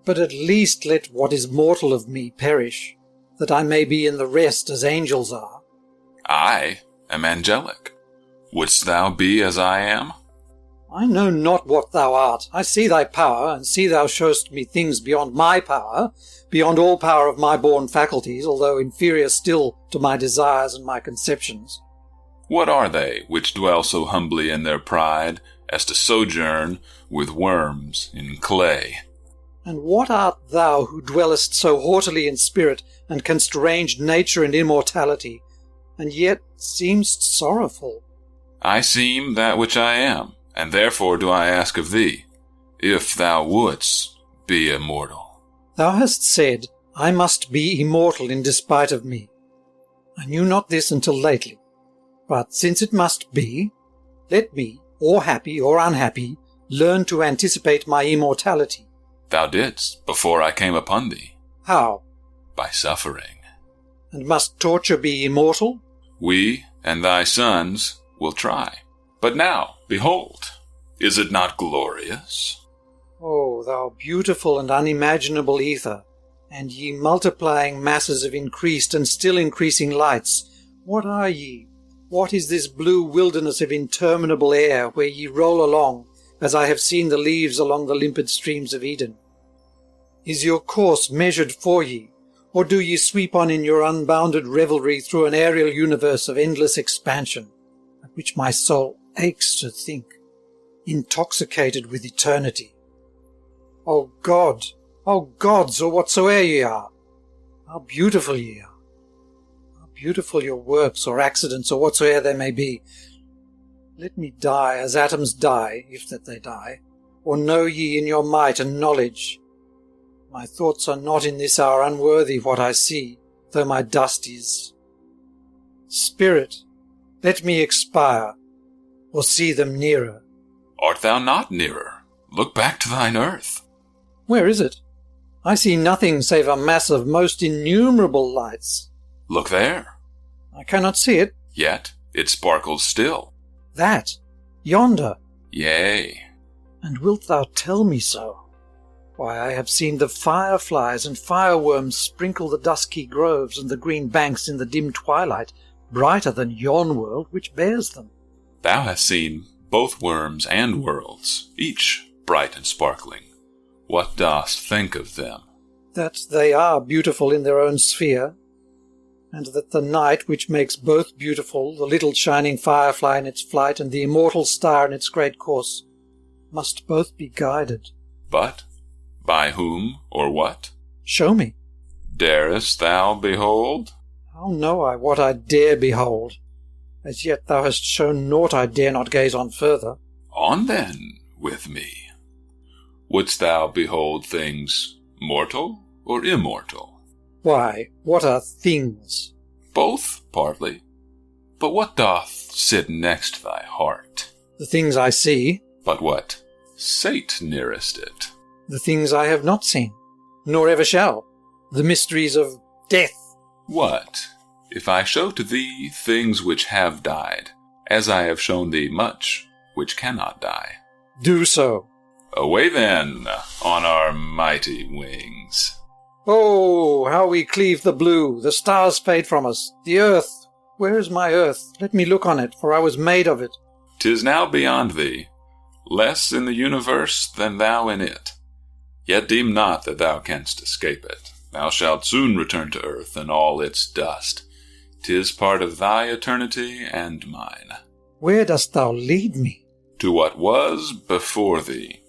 But at least let what is mortal of me perish, that I may be in the rest as angels are. I am angelic. Wouldst thou be as I am? I know not what thou art. I see thy power, and see thou showest me things beyond my power, beyond all power of my born faculties, although inferior still to my desires and my conceptions. What are they which dwell so humbly in their pride as to sojourn with worms in clay? And what art thou who dwellest so haughtily in spirit, and canst range nature and immortality, and yet seemst sorrowful? I seem that which I am, and therefore do I ask of thee, if thou wouldst be immortal. Thou hast said, I must be immortal in despite of me. I knew not this until lately. But since it must be, let me, or happy or unhappy, learn to anticipate my immortality. Thou didst, before I came upon thee. How? By suffering. And must torture be immortal? We and thy sons will try. But now, behold, is it not glorious? O thou beautiful and unimaginable ether, and ye multiplying masses of increased and still increasing lights, what are ye? What is this blue wilderness of interminable air where ye roll along, as I have seen the leaves along the limpid streams of Eden? Is your course measured for ye, or do ye sweep on in your unbounded revelry through an aerial universe of endless expansion, at which my soul aches to think, intoxicated with eternity? O God, O gods, or whatsoe'er ye are, how beautiful ye are! How beautiful your works, or accidents, or whatsoe'er they may be! Let me die as atoms die, if that they die, or know ye in your might and knowledge. My thoughts are not in this hour unworthy what I see, though my dust is. Spirit, let me expire, or see them nearer. Art thou not nearer? Look back to thine earth. Where is it? I see nothing save a mass of most innumerable lights. Look there. I cannot see it. Yet it sparkles still. That, yonder. Yea. And wilt thou tell me so? Why, I have seen the fireflies and fireworms sprinkle the dusky groves and the green banks in the dim twilight, brighter than yon world which bears them. Thou hast seen both worms and worlds, each bright and sparkling. What dost think of them? That they are beautiful in their own sphere, and that the night which makes both beautiful, the little shining firefly in its flight and the immortal star in its great course, must both be guided. But by whom or what? Show me. Darest thou behold? How know I what I dare behold? As yet thou hast shown naught I dare not gaze on further. On then with me. Wouldst thou behold things mortal or immortal? Why, what are things? Both, partly. But what doth sit next thy heart? The things I see. But what sate nearest it? The things I have not seen, nor ever shall. The mysteries of death. What, if I show to thee things which have died, as I have shown thee much which cannot die? Do so. Away then, on our mighty wings. Oh, how we cleave the blue, the stars fade from us, the earth. Where is my earth? Let me look on it, for I was made of it. 'Tis now beyond thee, less in the universe than thou in it. Yet deem not that thou canst escape it. Thou shalt soon return to earth and all its dust. 'Tis part of thy eternity and mine. Where dost thou lead me? To what was before thee,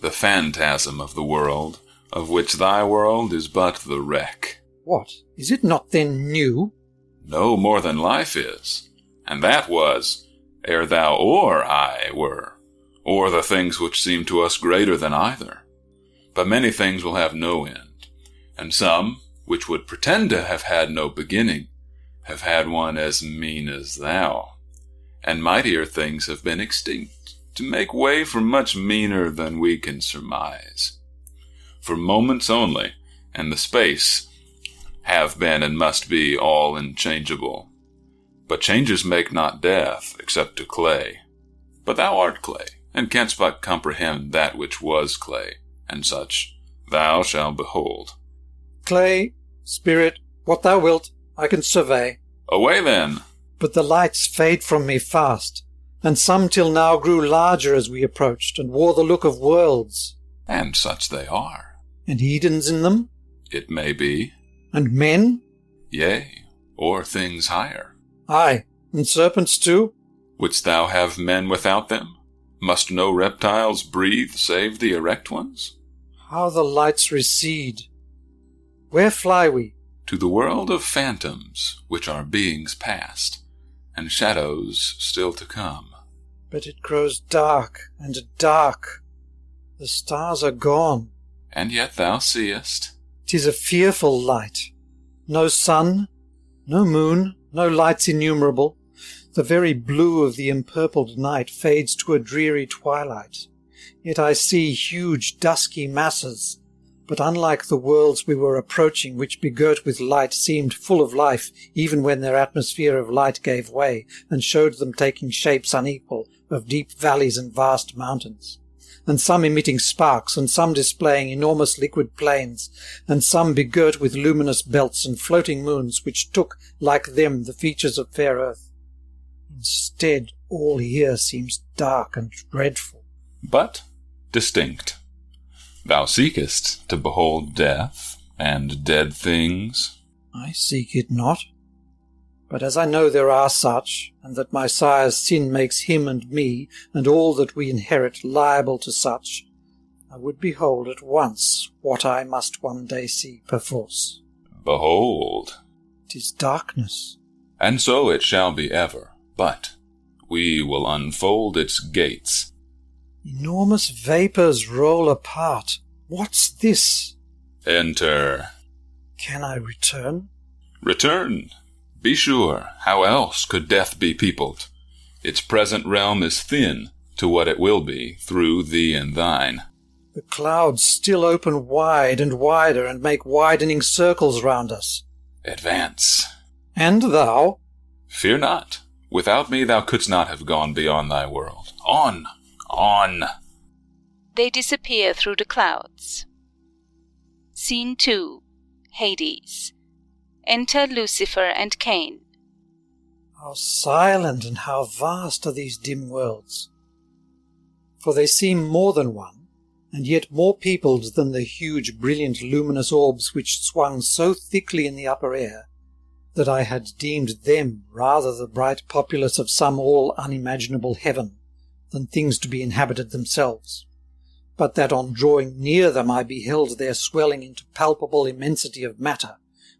the phantasm of the world, of which thy world is but the wreck. What, is it not then new? No more than life is, and that was, ere thou or I were, or the things which seem to us greater than either. But many things will have no end, and some, which would pretend to have had no beginning, have had one as mean as thou, and mightier things have been extinct, to make way for much meaner than we can surmise. For moments only, and the space have been and must be all unchangeable. But changes make not death, except to clay. But thou art clay, and canst but comprehend that which was clay, and such thou shalt behold. Clay, spirit, what thou wilt, I can survey. Away then! But the lights fade from me fast, and some till now grew larger as we approached, and wore the look of worlds. And such they are. And Edens in them? It may be. And men? Yea, or things higher. Aye, and serpents too? Wouldst thou have men without them? Must no reptiles breathe save the erect ones? How the lights recede! Where fly we? To the world of phantoms, which are beings past, and shadows still to come. But it grows dark and dark. The stars are gone. And yet thou seest. 'Tis a fearful light. No sun, no moon, no lights innumerable. The very blue of the empurpled night fades to a dreary twilight. Yet I see huge dusky masses, but unlike the worlds we were approaching, which begirt with light seemed full of life, even when their atmosphere of light gave way, and showed them taking shapes unequal, of deep valleys and vast mountains, and some emitting sparks, and some displaying enormous liquid plains, and some begirt with luminous belts and floating moons, which took, like them, the features of fair earth. Instead, all here seems dark and dreadful. But distinct. Thou seekest to behold death and dead things. I seek it not. But as I know there are such, and that my sire's sin makes him and me, and all that we inherit, liable to such, I would behold at once what I must one day see perforce. Behold. 'Tis darkness. And so it shall be ever, but we will unfold its gates. Enormous vapours roll apart. What's this? Enter. Can I return? Return. Be sure, how else could death be peopled? Its present realm is thin to what it will be through thee and thine. The clouds still open wide and wider and make widening circles round us. Advance. And thou? Fear not. Without me thou couldst not have gone beyond thy world. On, on. They disappear through the clouds. Scene 2. Hades. Enter Lucifer and Cain. How silent and how vast are these dim worlds! For they seem more than one, and yet more peopled than the huge, brilliant, luminous orbs which swung so thickly in the upper air, that I had deemed them rather the bright populace of some all unimaginable heaven, than things to be inhabited themselves, but that on drawing near them I beheld their swelling into palpable immensity of matter,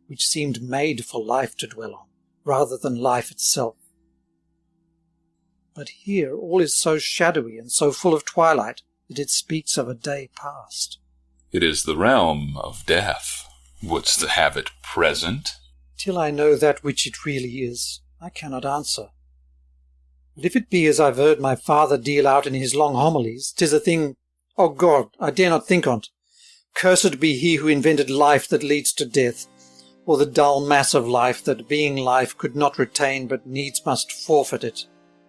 which seemed made for life to dwell on, rather than life itself. But here all is so shadowy and so full of twilight that it speaks of a day past. It is the realm of death. Wouldst have it present? Till I know that which it really is, I cannot answer. But if it be as I've heard my father deal out in his long homilies, 'tis a thing, oh God, I dare not think on't. Cursed be he who invented life that leads to death, or the dull mass of life that, being life, could not retain but needs must forfeit it,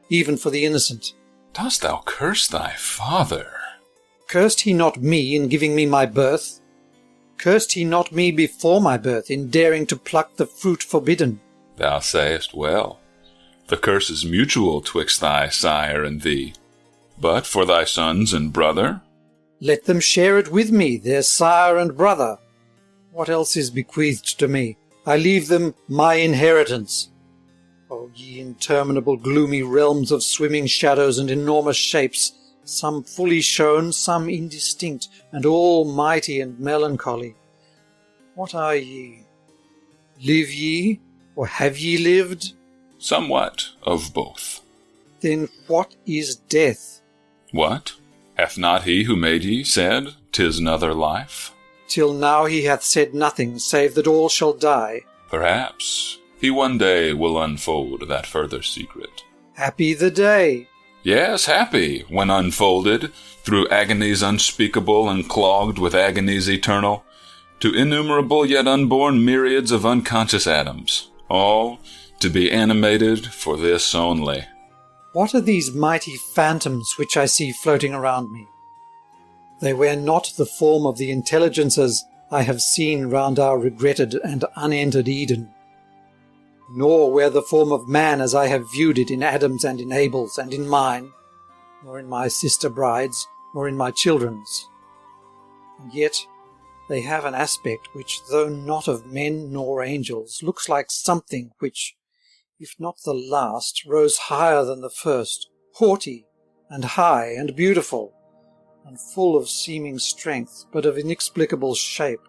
even for the innocent. Dost thou curse thy father? Cursed he not me in giving me my birth? Cursed he not me before my birth in daring to pluck the fruit forbidden? Thou sayest well. The curse is mutual twixt thy sire and thee. But for thy sons and brother? Let them share it with me, their sire and brother. What else is bequeathed to me? I leave them my inheritance. O ye interminable gloomy realms of swimming shadows and enormous shapes, some fully shown, some indistinct, and all mighty and melancholy. What are ye? Live ye, or have ye lived? Somewhat of both. Then what is death? What? Hath not he who made ye said, 'tis another life? Till now he hath said nothing, save that all shall die. Perhaps he one day will unfold that further secret. Happy the day! Yes, happy, when unfolded, through agonies unspeakable and clogged with agonies eternal, to innumerable yet unborn myriads of unconscious atoms, all to be animated for this only. What are these mighty phantoms which I see floating around me? They wear not the form of the intelligences I have seen round our regretted and unentered Eden, nor wear the form of man as I have viewed it in Adam's and in Abel's and in mine, nor in my sister bride's, nor in my children's. And yet they have an aspect which, though not of men nor angels, looks like something which, if not the last, rose higher than the first, haughty and high and beautiful, and full of seeming strength, but of inexplicable shape,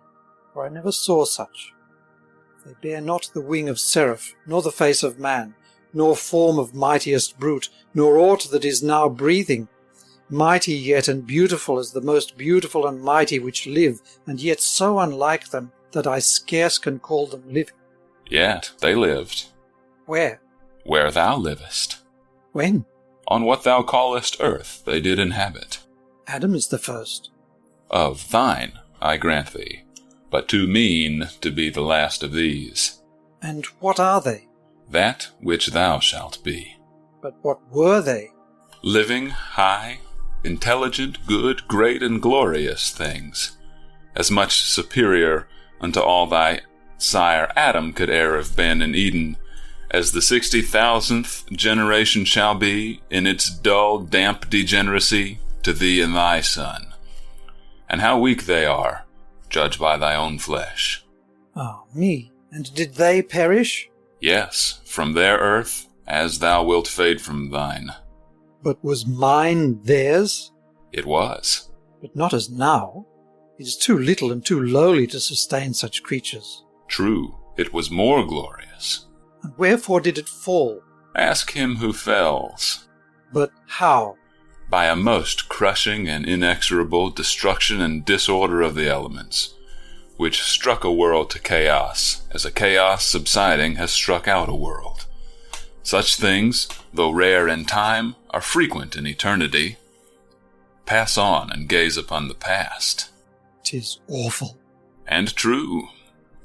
for I never saw such. They bear not the wing of seraph, nor the face of man, nor form of mightiest brute, nor aught that is now breathing, mighty yet and beautiful as the most beautiful and mighty which live, and yet so unlike them that I scarce can call them living. Yet they lived. Where? Where thou livest. When? On what thou callest earth they did inhabit. Adam is the first. Of thine, I grant thee, but too mean to be the last of these. And what are they? That which thou shalt be. But what were they? Living, high, intelligent, good, great, and glorious things, as much superior unto all thy sire Adam could e'er have been in Eden, as the 60,000th generation shall be in its dull, damp degeneracy to thee and thy son. And how weak they are, judge by thy own flesh. Ah, me. And did they perish? Yes, from their earth, as thou wilt fade from thine. But was mine theirs? It was. But not as now. It is too little and too lowly to sustain such creatures. True, it was more glorious. And wherefore did it fall? Ask him who fells. But how? By a most crushing and inexorable destruction and disorder of the elements, which struck a world to chaos, as a chaos subsiding has struck out a world. Such things, though rare in time, are frequent in eternity. Pass on and gaze upon the past. 'Tis awful. And true.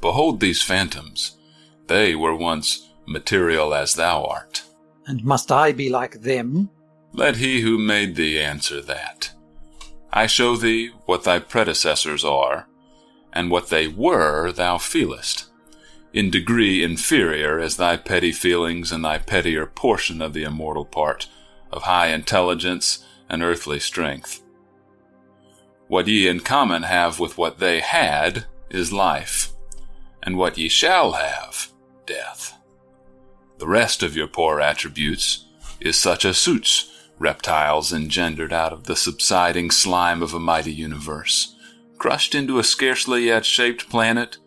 Behold these phantoms. They were once material as thou art. And must I be like them? Let he who made thee answer that. I show thee what thy predecessors are, and what they were thou feelest, in degree inferior as thy petty feelings and thy pettier portion of the immortal part of high intelligence and earthly strength. What ye in common have with what they had is life, and what ye shall have, death. The rest of your poor attributes is such as suits reptiles engendered out of the subsiding slime of a mighty universe, crushed into a scarcely yet shaped planet,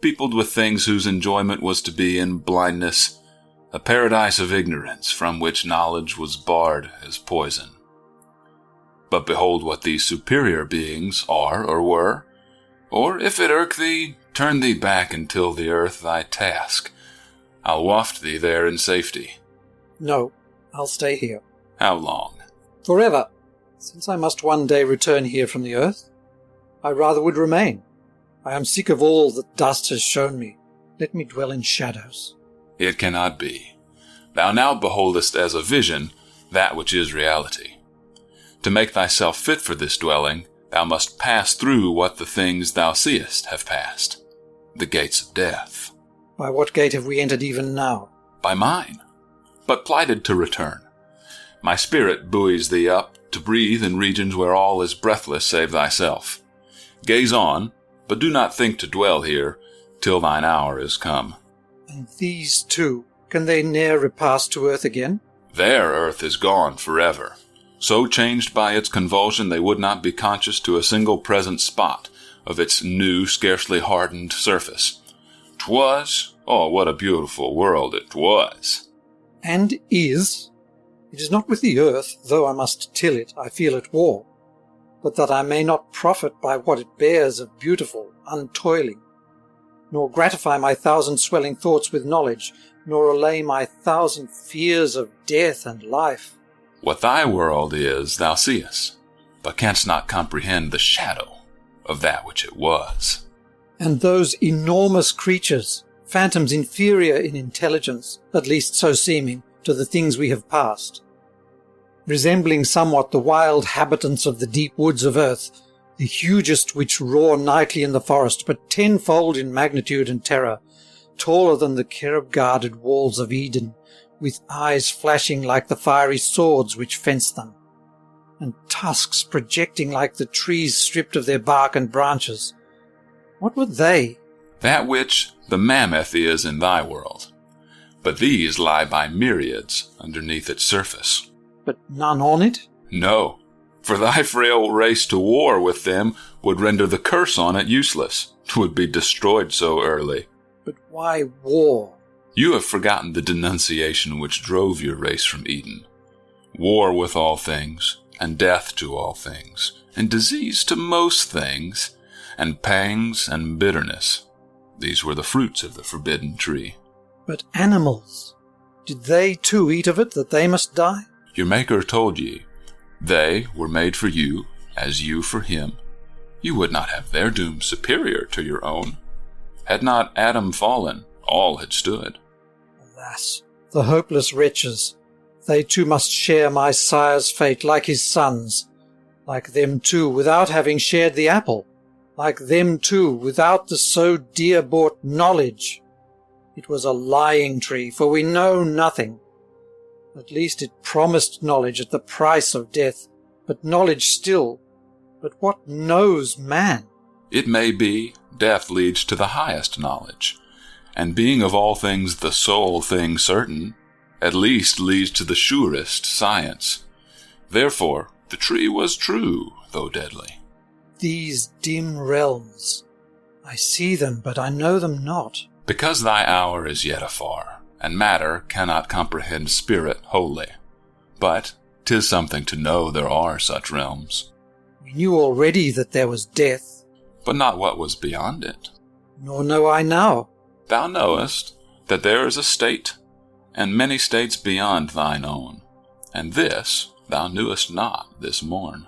peopled with things whose enjoyment was to be in blindness, a paradise of ignorance from which knowledge was barred as poison. But behold what these superior beings are or were, or if it irk thee, turn thee back and till the earth thy task. I'll waft thee there in safety. No, I'll stay here. How long? Forever. Since I must one day return here from the earth, I rather would remain. I am sick of all that dust has shown me. Let me dwell in shadows. It cannot be. Thou now beholdest as a vision that which is reality. To make thyself fit for this dwelling, thou must pass through what the things thou seest have passed, the gates of death. By what gate have we entered even now? By mine, but plighted to return. My spirit buoys thee up to breathe in regions where all is breathless save thyself. Gaze on, but do not think to dwell here till thine hour is come. And these too, can they ne'er repass to earth again? Their earth is gone forever. So changed by its convulsion they would not be conscious to a single present spot of its new, scarcely hardened surface. 'Twas, oh, what a beautiful world it was. And is. It is not with the earth, though I must till it, I feel at war, but that I may not profit by what it bears of beautiful, untoiling, nor gratify my thousand swelling thoughts with knowledge, nor allay my thousand fears of death and life. What thy world is thou seest, but canst not comprehend the shadow of that which it was. And those enormous creatures, phantoms inferior in intelligence, at least so seeming, to the things we have passed, resembling somewhat the wild habitants of the deep woods of earth, the hugest which roar nightly in the forest, but tenfold in magnitude and terror, taller than the cherub-guarded walls of Eden, with eyes flashing like the fiery swords which fence them, and tusks projecting like the trees stripped of their bark and branches. What were they? That which the mammoth is in thy world. But these lie by myriads underneath its surface. But none on it? No, for thy frail race to war with them would render the curse on it useless. 'Twould be destroyed so early. But why war? You have forgotten the denunciation which drove your race from Eden. War with all things, and death to all things, and disease to most things, and pangs and bitterness. These were the fruits of the forbidden tree. But animals, did they too eat of it that they must die? Your Maker told ye, they were made for you, as you for him. You would not have their doom superior to your own. Had not Adam fallen, all had stood. Alas, the hopeless wretches, they too must share my sire's fate like his sons, like them too without having shared the apple, like them too without the so dear-bought knowledge. It was a lying tree, for we know nothing. At least it promised knowledge at the price of death, but knowledge still. But what knows man? It may be death leads to the highest knowledge, and being of all things the sole thing certain, at least leads to the surest science. Therefore, the tree was true, though deadly. These dim realms, I see them, but I know them not. Because thy hour is yet afar, and matter cannot comprehend spirit wholly. But 'tis something to know there are such realms. We knew already that there was death. But not what was beyond it. Nor know I now. Thou knowest that there is a state, and many states beyond thine own, and this thou knewest not this morn.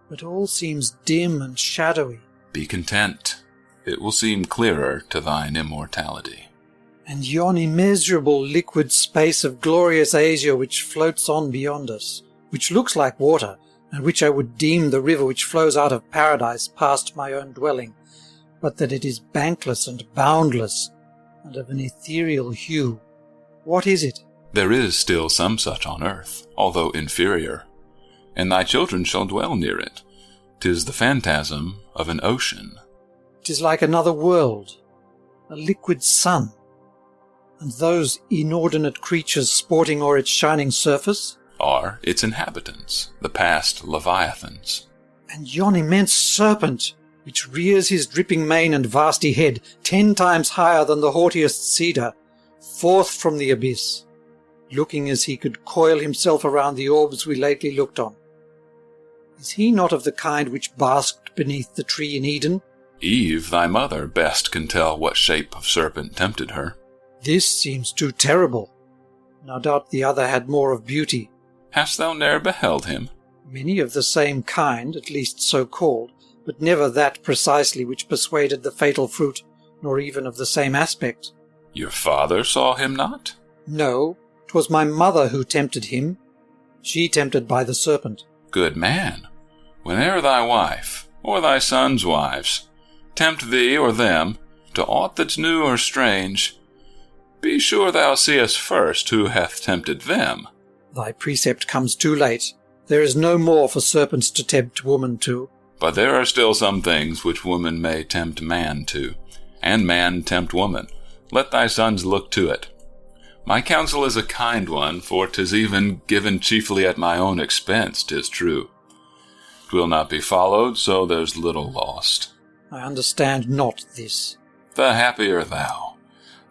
But all seems dim and shadowy. Be content. It will seem clearer to thine immortality. And yon immeasurable liquid space of glorious azure which floats on beyond us, which looks like water, and which I would deem the river which flows out of paradise past my own dwelling, but that it is bankless and boundless, and of an ethereal hue. What is it? There is still some such on earth, although inferior, and thy children shall dwell near it. 'Tis the phantasm of an ocean. 'Tis like another world, a liquid sun, and those inordinate creatures sporting o'er its shining surface are its inhabitants, the past leviathans. And yon immense serpent, which rears his dripping mane and vasty head 10 times higher than the haughtiest cedar, forth from the abyss, looking as he could coil himself around the orbs we lately looked on. Is he not of the kind which basked beneath the tree in Eden? Eve, thy mother, best can tell what shape of serpent tempted her. This seems too terrible. No doubt the other had more of beauty. Hast thou ne'er beheld him? Many of the same kind, at least so called, but never that precisely which persuaded the fatal fruit, nor even of the same aspect. Your father saw him not? No, 'twas my mother who tempted him. She tempted by the serpent. Good man, whene'er thy wife, or thy sons' wives, tempt thee or them to aught that's new or strange, be sure thou seest first who hath tempted them. Thy precept comes too late. There is no more for serpents to tempt woman to. But there are still some things which woman may tempt man to, and man tempt woman. Let thy sons look to it. My counsel is a kind one, for 'tis even given chiefly at my own expense, 'tis true. 'Twill not be followed, so there's little lost. I understand not this. The happier thou.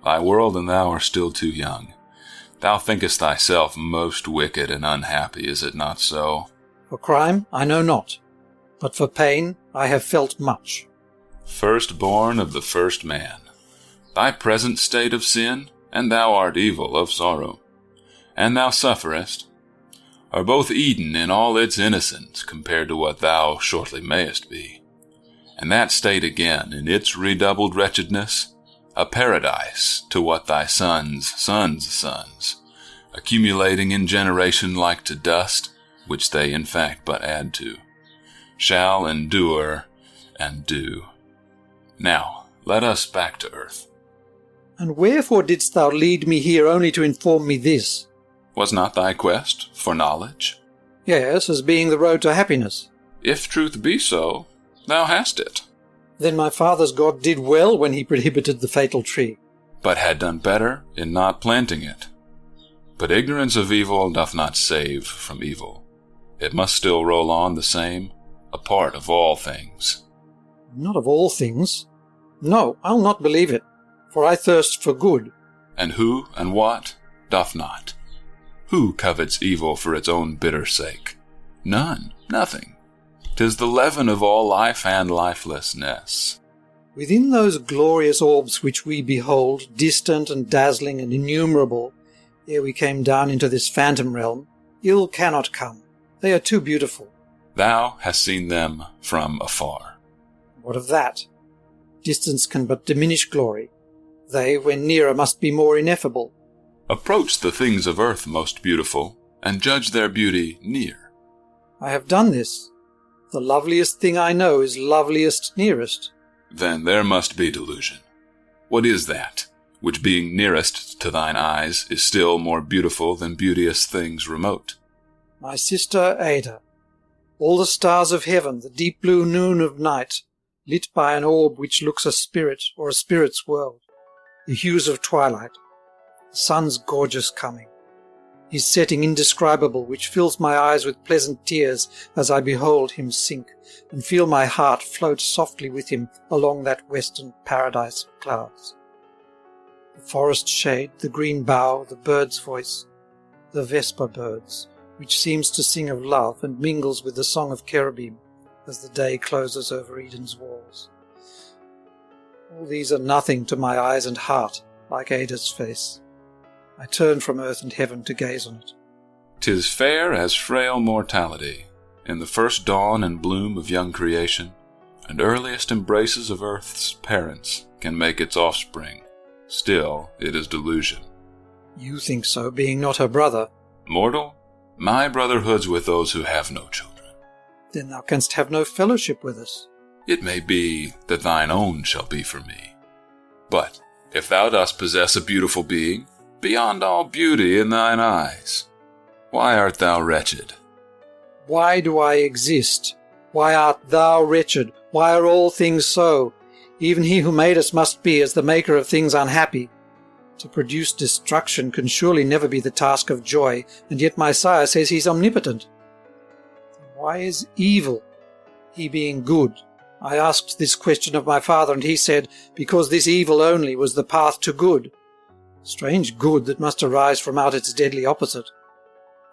Thy world and thou are still too young. Thou thinkest thyself most wicked and unhappy, is it not so? For crime I know not, but for pain I have felt much. Firstborn of the first man, thy present state of sin, and thou art evil of sorrow, and thou sufferest, are both Eden in all its innocence compared to what thou shortly mayest be, and that state again in its redoubled wretchedness, a paradise to what thy sons' sons' sons, accumulating in generation like to dust, which they in fact but add to, shall endure and do. Now, let us back to earth. And wherefore didst thou lead me here only to inform me this? Was not thy quest for knowledge? Yes, as being the road to happiness. If truth be so, thou hast it. Then my father's God did well when he prohibited the fatal tree. But had done better in not planting it. But ignorance of evil doth not save from evil. It must still roll on the same, a part of all things. Not of all things. No, I'll not believe it, for I thirst for good. And who and what doth not? Who covets evil for its own bitter sake? None, nothing. 'Tis the leaven of all life and lifelessness. Within those glorious orbs which we behold, distant and dazzling and innumerable, ere we came down into this phantom realm, ill cannot come. They are too beautiful. Thou hast seen them from afar. What of that? Distance can but diminish glory. They, when nearer, must be more ineffable. Approach the things of earth most beautiful, and judge their beauty near. I have done this. The loveliest thing I know is loveliest nearest. Then there must be delusion. What is that? which being nearest to thine eyes is still more beautiful than beauteous things remote. My sister Ada, all the stars of heaven, the deep blue noon of night, lit by an orb which looks a spirit or a spirit's world, the hues of twilight, the sun's gorgeous coming, his setting indescribable, which fills my eyes with pleasant tears as I behold him sink, and feel my heart float softly with him along that western paradise of clouds. The forest shade, the green bough, the bird's voice, the vesper birds, which seems to sing of love and mingles with the song of cherubim as the day closes over Eden's walls. All these are nothing to my eyes and heart, like Ada's face. I turn from earth and heaven to gaze on it. 'Tis fair as frail mortality, in the first dawn and bloom of young creation, and earliest embraces of earth's parents can make its offspring. Still, it is delusion. You think so, being not her brother. Mortal, my brotherhood's with those who have no children. Then thou canst have no fellowship with us. It may be that thine own shall be for me. But if thou dost possess a beautiful being, beyond all beauty in thine eyes, why art thou wretched? Why do I exist? Why art thou wretched? Why are all things so? Even he who made us must be, as the maker of things, unhappy. To produce destruction can surely never be the task of joy, and yet my sire says he's omnipotent. Why is evil, he being good? I asked this question of my father, and he said, because this evil only was the path to good. Strange good that must arise from out its deadly opposite.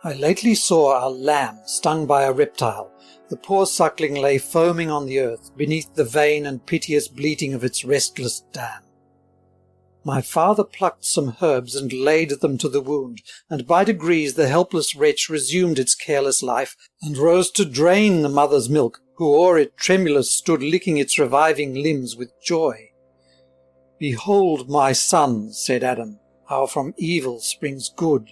I lately saw a lamb stung by a reptile. The poor suckling lay foaming on the earth, beneath the vain and piteous bleating of its restless dam. My father plucked some herbs and laid them to the wound, and by degrees the helpless wretch resumed its careless life, and rose to drain the mother's milk, who o'er it tremulous stood, licking its reviving limbs with joy. Behold, my son, said Adam, how from evil springs good.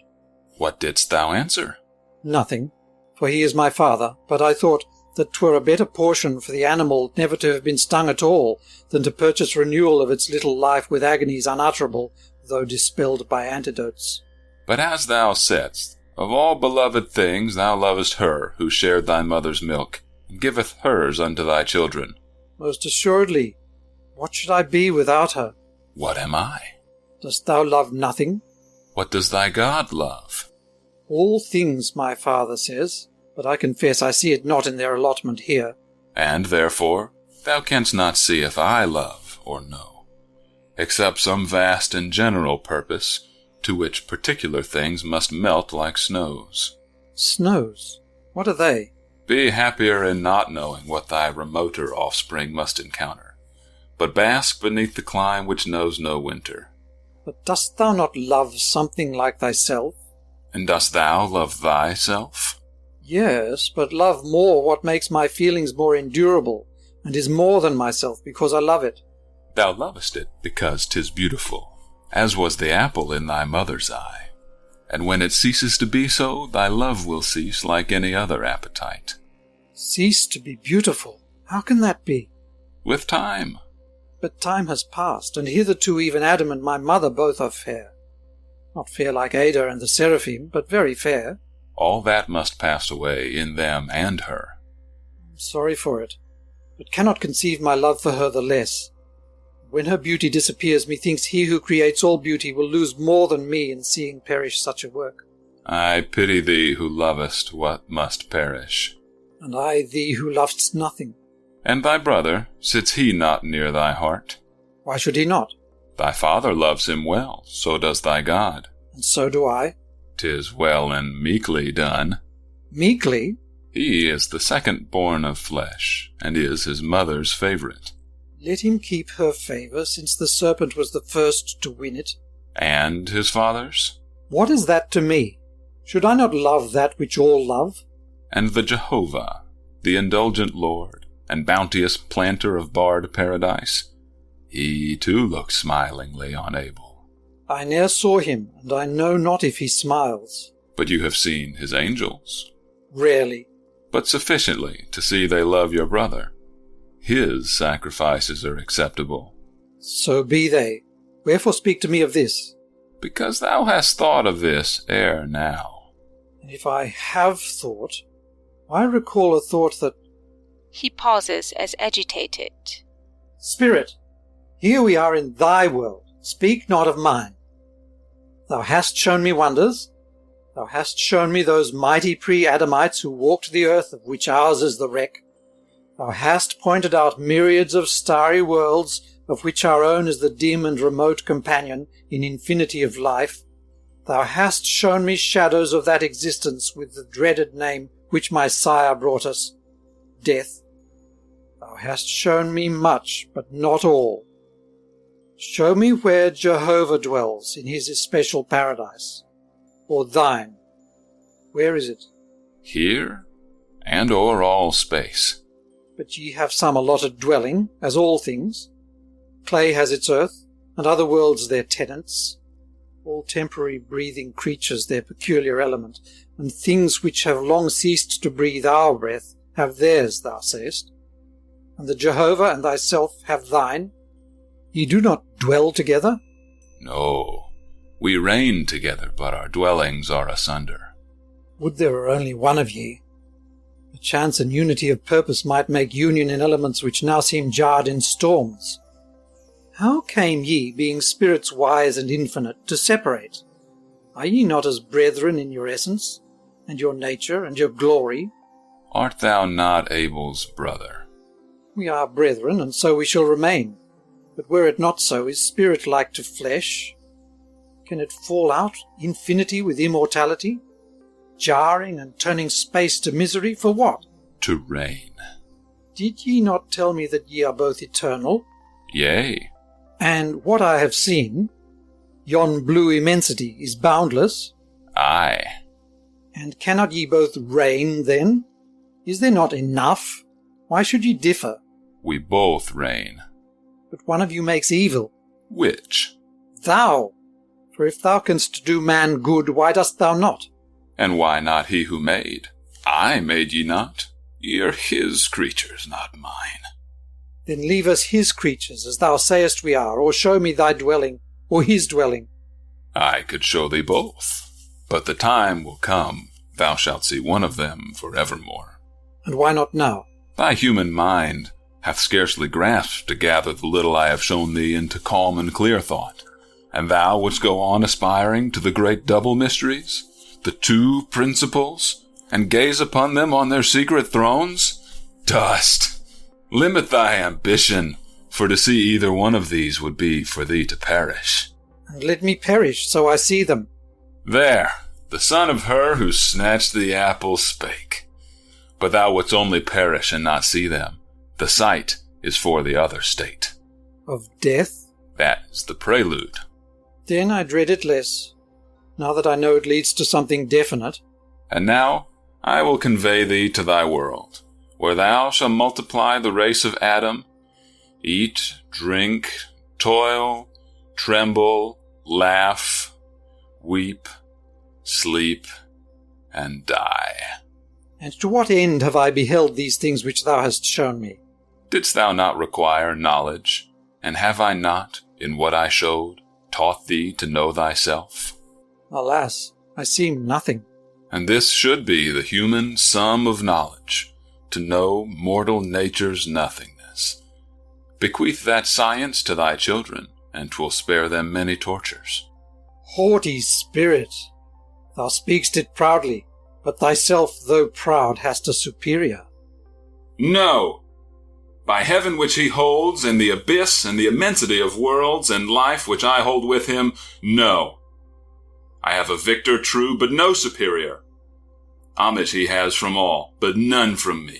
What didst thou answer? Nothing, for he is my father, but I thought that 'twere a better portion for the animal never to have been stung at all, than to purchase renewal of its little life with agonies unutterable, though dispelled by antidotes. But as thou saidst, of all beloved things thou lovest her who shared thy mother's milk, and giveth hers unto thy children. Most assuredly. What should I be without her? What am I? Dost thou love nothing? What does thy God love? All things, my father says, but I confess I see it not in their allotment here. And therefore thou canst not see if I love or know, except some vast and general purpose, to which particular things must melt like snows. Snows? What are they? Be happier in not knowing what thy remoter offspring must encounter, but bask beneath the clime which knows no winter. But dost thou not love something like thyself? And dost thou love thyself? Yes, but love more what makes my feelings more endurable, and is more than myself, because I love it. Thou lovest it because 'tis beautiful, as was the apple in thy mother's eye. And when it ceases to be so, thy love will cease like any other appetite. Cease to be beautiful? How can that be? With time. But time has passed, and hitherto even Adam and my mother both are fair. Not fair like Ada and the seraphim, but very fair. All that must pass away in them and her. I'm sorry for it, but cannot conceive my love for her the less. When her beauty disappears, methinks he who creates all beauty will lose more than me in seeing perish such a work. I pity thee who lovest what must perish. And I thee who lovest nothing. And thy brother, sits he not near thy heart? Why should he not? Thy father loves him well, so does thy God. And so do I. 'Tis well and meekly done. Meekly? He is the second born of flesh, and is his mother's favourite. Let him keep her favour, since the serpent was the first to win it. And his father's? What is that to me? Should I not love that which all love? And the Jehovah, the indulgent Lord, and bounteous planter of barred paradise, he too looks smilingly on Abel. I ne'er saw him, and I know not if he smiles. But you have seen his angels? Rarely. But sufficiently to see they love your brother. His sacrifices are acceptable. So be they. Wherefore speak to me of this? Because thou hast thought of this ere now. And if I have thought, I recall a thought that... He pauses as agitated. Spirit, here we are in thy world. Speak not of mine. Thou hast shown me wonders. Thou hast shown me those mighty pre-Adamites who walked the earth, of which ours is the wreck. Thou hast pointed out myriads of starry worlds, of which our own is the dim and remote companion in infinity of life. Thou hast shown me shadows of that existence with the dreaded name which my sire brought us, death. Thou hast shown me much, but not all. Show me where Jehovah dwells in his especial paradise, or thine. Where is it? Here, and o'er all space. But ye have some allotted dwelling, as all things. Clay has its earth, and other worlds their tenants, all temporary breathing creatures their peculiar element, and things which have long ceased to breathe our breath have theirs, thou sayest. And the Jehovah and thyself have thine. Ye do not dwell together? No, we reign together, but our dwellings are asunder. Would there were only one of ye. Perchance and unity of purpose might make union in elements which now seem jarred in storms. How came ye, being spirits wise and infinite, to separate? Are ye not as brethren in your essence, and your nature, and your glory? Art thou not Abel's brother? We are brethren, and so we shall remain. But were it not so, is spirit like to flesh? Can it fall out, infinity with immortality? Jarring and turning space to misery, for what? To reign. Did ye not tell me that ye are both eternal? Yea. And what I have seen, yon blue immensity, is boundless? Aye. And cannot ye both reign, then? Is there not enough? Why should ye differ? We both reign. But one of you makes evil. Which? Thou. For if thou canst do man good, why dost thou not? And why not he who made? I made ye not. Ye are his creatures, not mine. Then leave us his creatures, as thou sayest we are, or show me thy dwelling, or his dwelling. I could show thee both, but the time will come, thou shalt see one of them for evermore. And why not now? Thy human mind hath scarcely grasped to gather the little I have shown thee into calm and clear thought. And thou wouldst go on aspiring to the great double mysteries, the two principles, and gaze upon them on their secret thrones? Dust! Limit thy ambition, for to see either one of these would be for thee to perish. And let me perish, so I see them. There, the son of her who snatched the apple spake. But thou wouldst only perish and not see them. The sight is for the other state. Of death? That is the prelude. Then I dread it less, now that I know it leads to something definite. And now I will convey thee to thy world, where thou shalt multiply the race of Adam, eat, drink, toil, tremble, laugh, weep, sleep, and die. And to what end have I beheld these things which thou hast shown me? Didst thou not require knowledge, and have I not, in what I showed, taught thee to know thyself? Alas, I seem nothing. And this should be the human sum of knowledge, to know mortal nature's nothingness. Bequeath that science to thy children, and 'twill spare them many tortures. Haughty spirit, thou speak'st it proudly, but thyself, though proud, hast a superior. No! By heaven which he holds, and the abyss, and the immensity of worlds, and life which I hold with him, no! I have a victor true, but no superior. Homage he has from all, but none from me.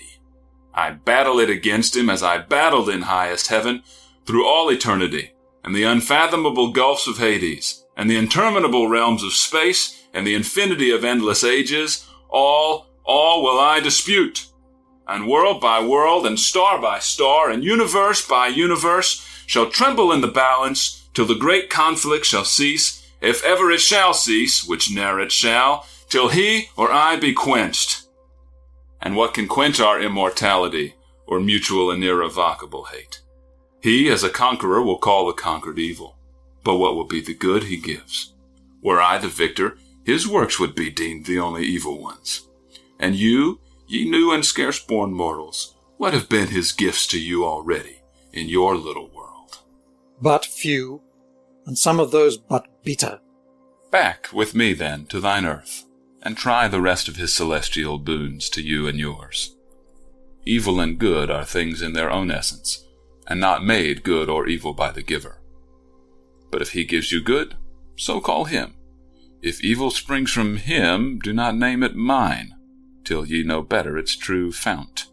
I battle it against him as I battled in highest heaven, through all eternity, and the unfathomable gulfs of Hades, and the interminable realms of space, and the infinity of endless ages, all will I dispute. And world by world, and star by star, and universe by universe, shall tremble in the balance, till the great conflict shall cease, if ever it shall cease, which ne'er it shall, till he or I be quenched. And what can quench our immortality, or mutual and irrevocable hate? He, as a conqueror, will call the conquered evil. but what will be the good he gives? Were I the victor, his works would be deemed the only evil ones. And you, ye new and scarce-born mortals, what have been his gifts to you already in your little world? But few, and some of those but bitter. Back with me, then, to thine earth, and try the rest of his celestial boons to you and yours. Evil and good are things in their own essence, and not made good or evil by the giver. But if he gives you good, so call him. If evil springs from him, do not name it mine, till ye know better its true fount.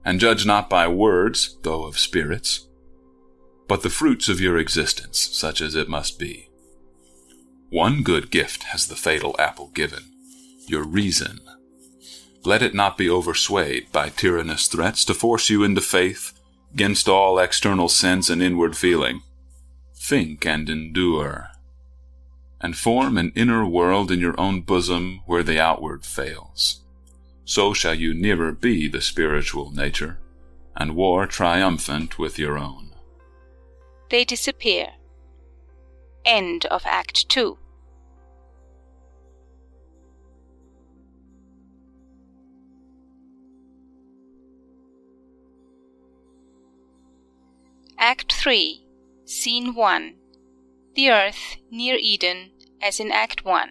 And judge not by words, though of spirits, but the fruits of your existence, such as it must be. One good gift has the fatal apple given, your reason. Let it not be overswayed by tyrannous threats to force you into faith, 'gainst all external sense and inward feeling. Think and endure, and form an inner world in your own bosom where the outward fails. So shall you nearer be the spiritual nature, and war triumphant with your own. They disappear. End of Act 2. Act 3, Scene 1. The earth near Eden, as in Act 1.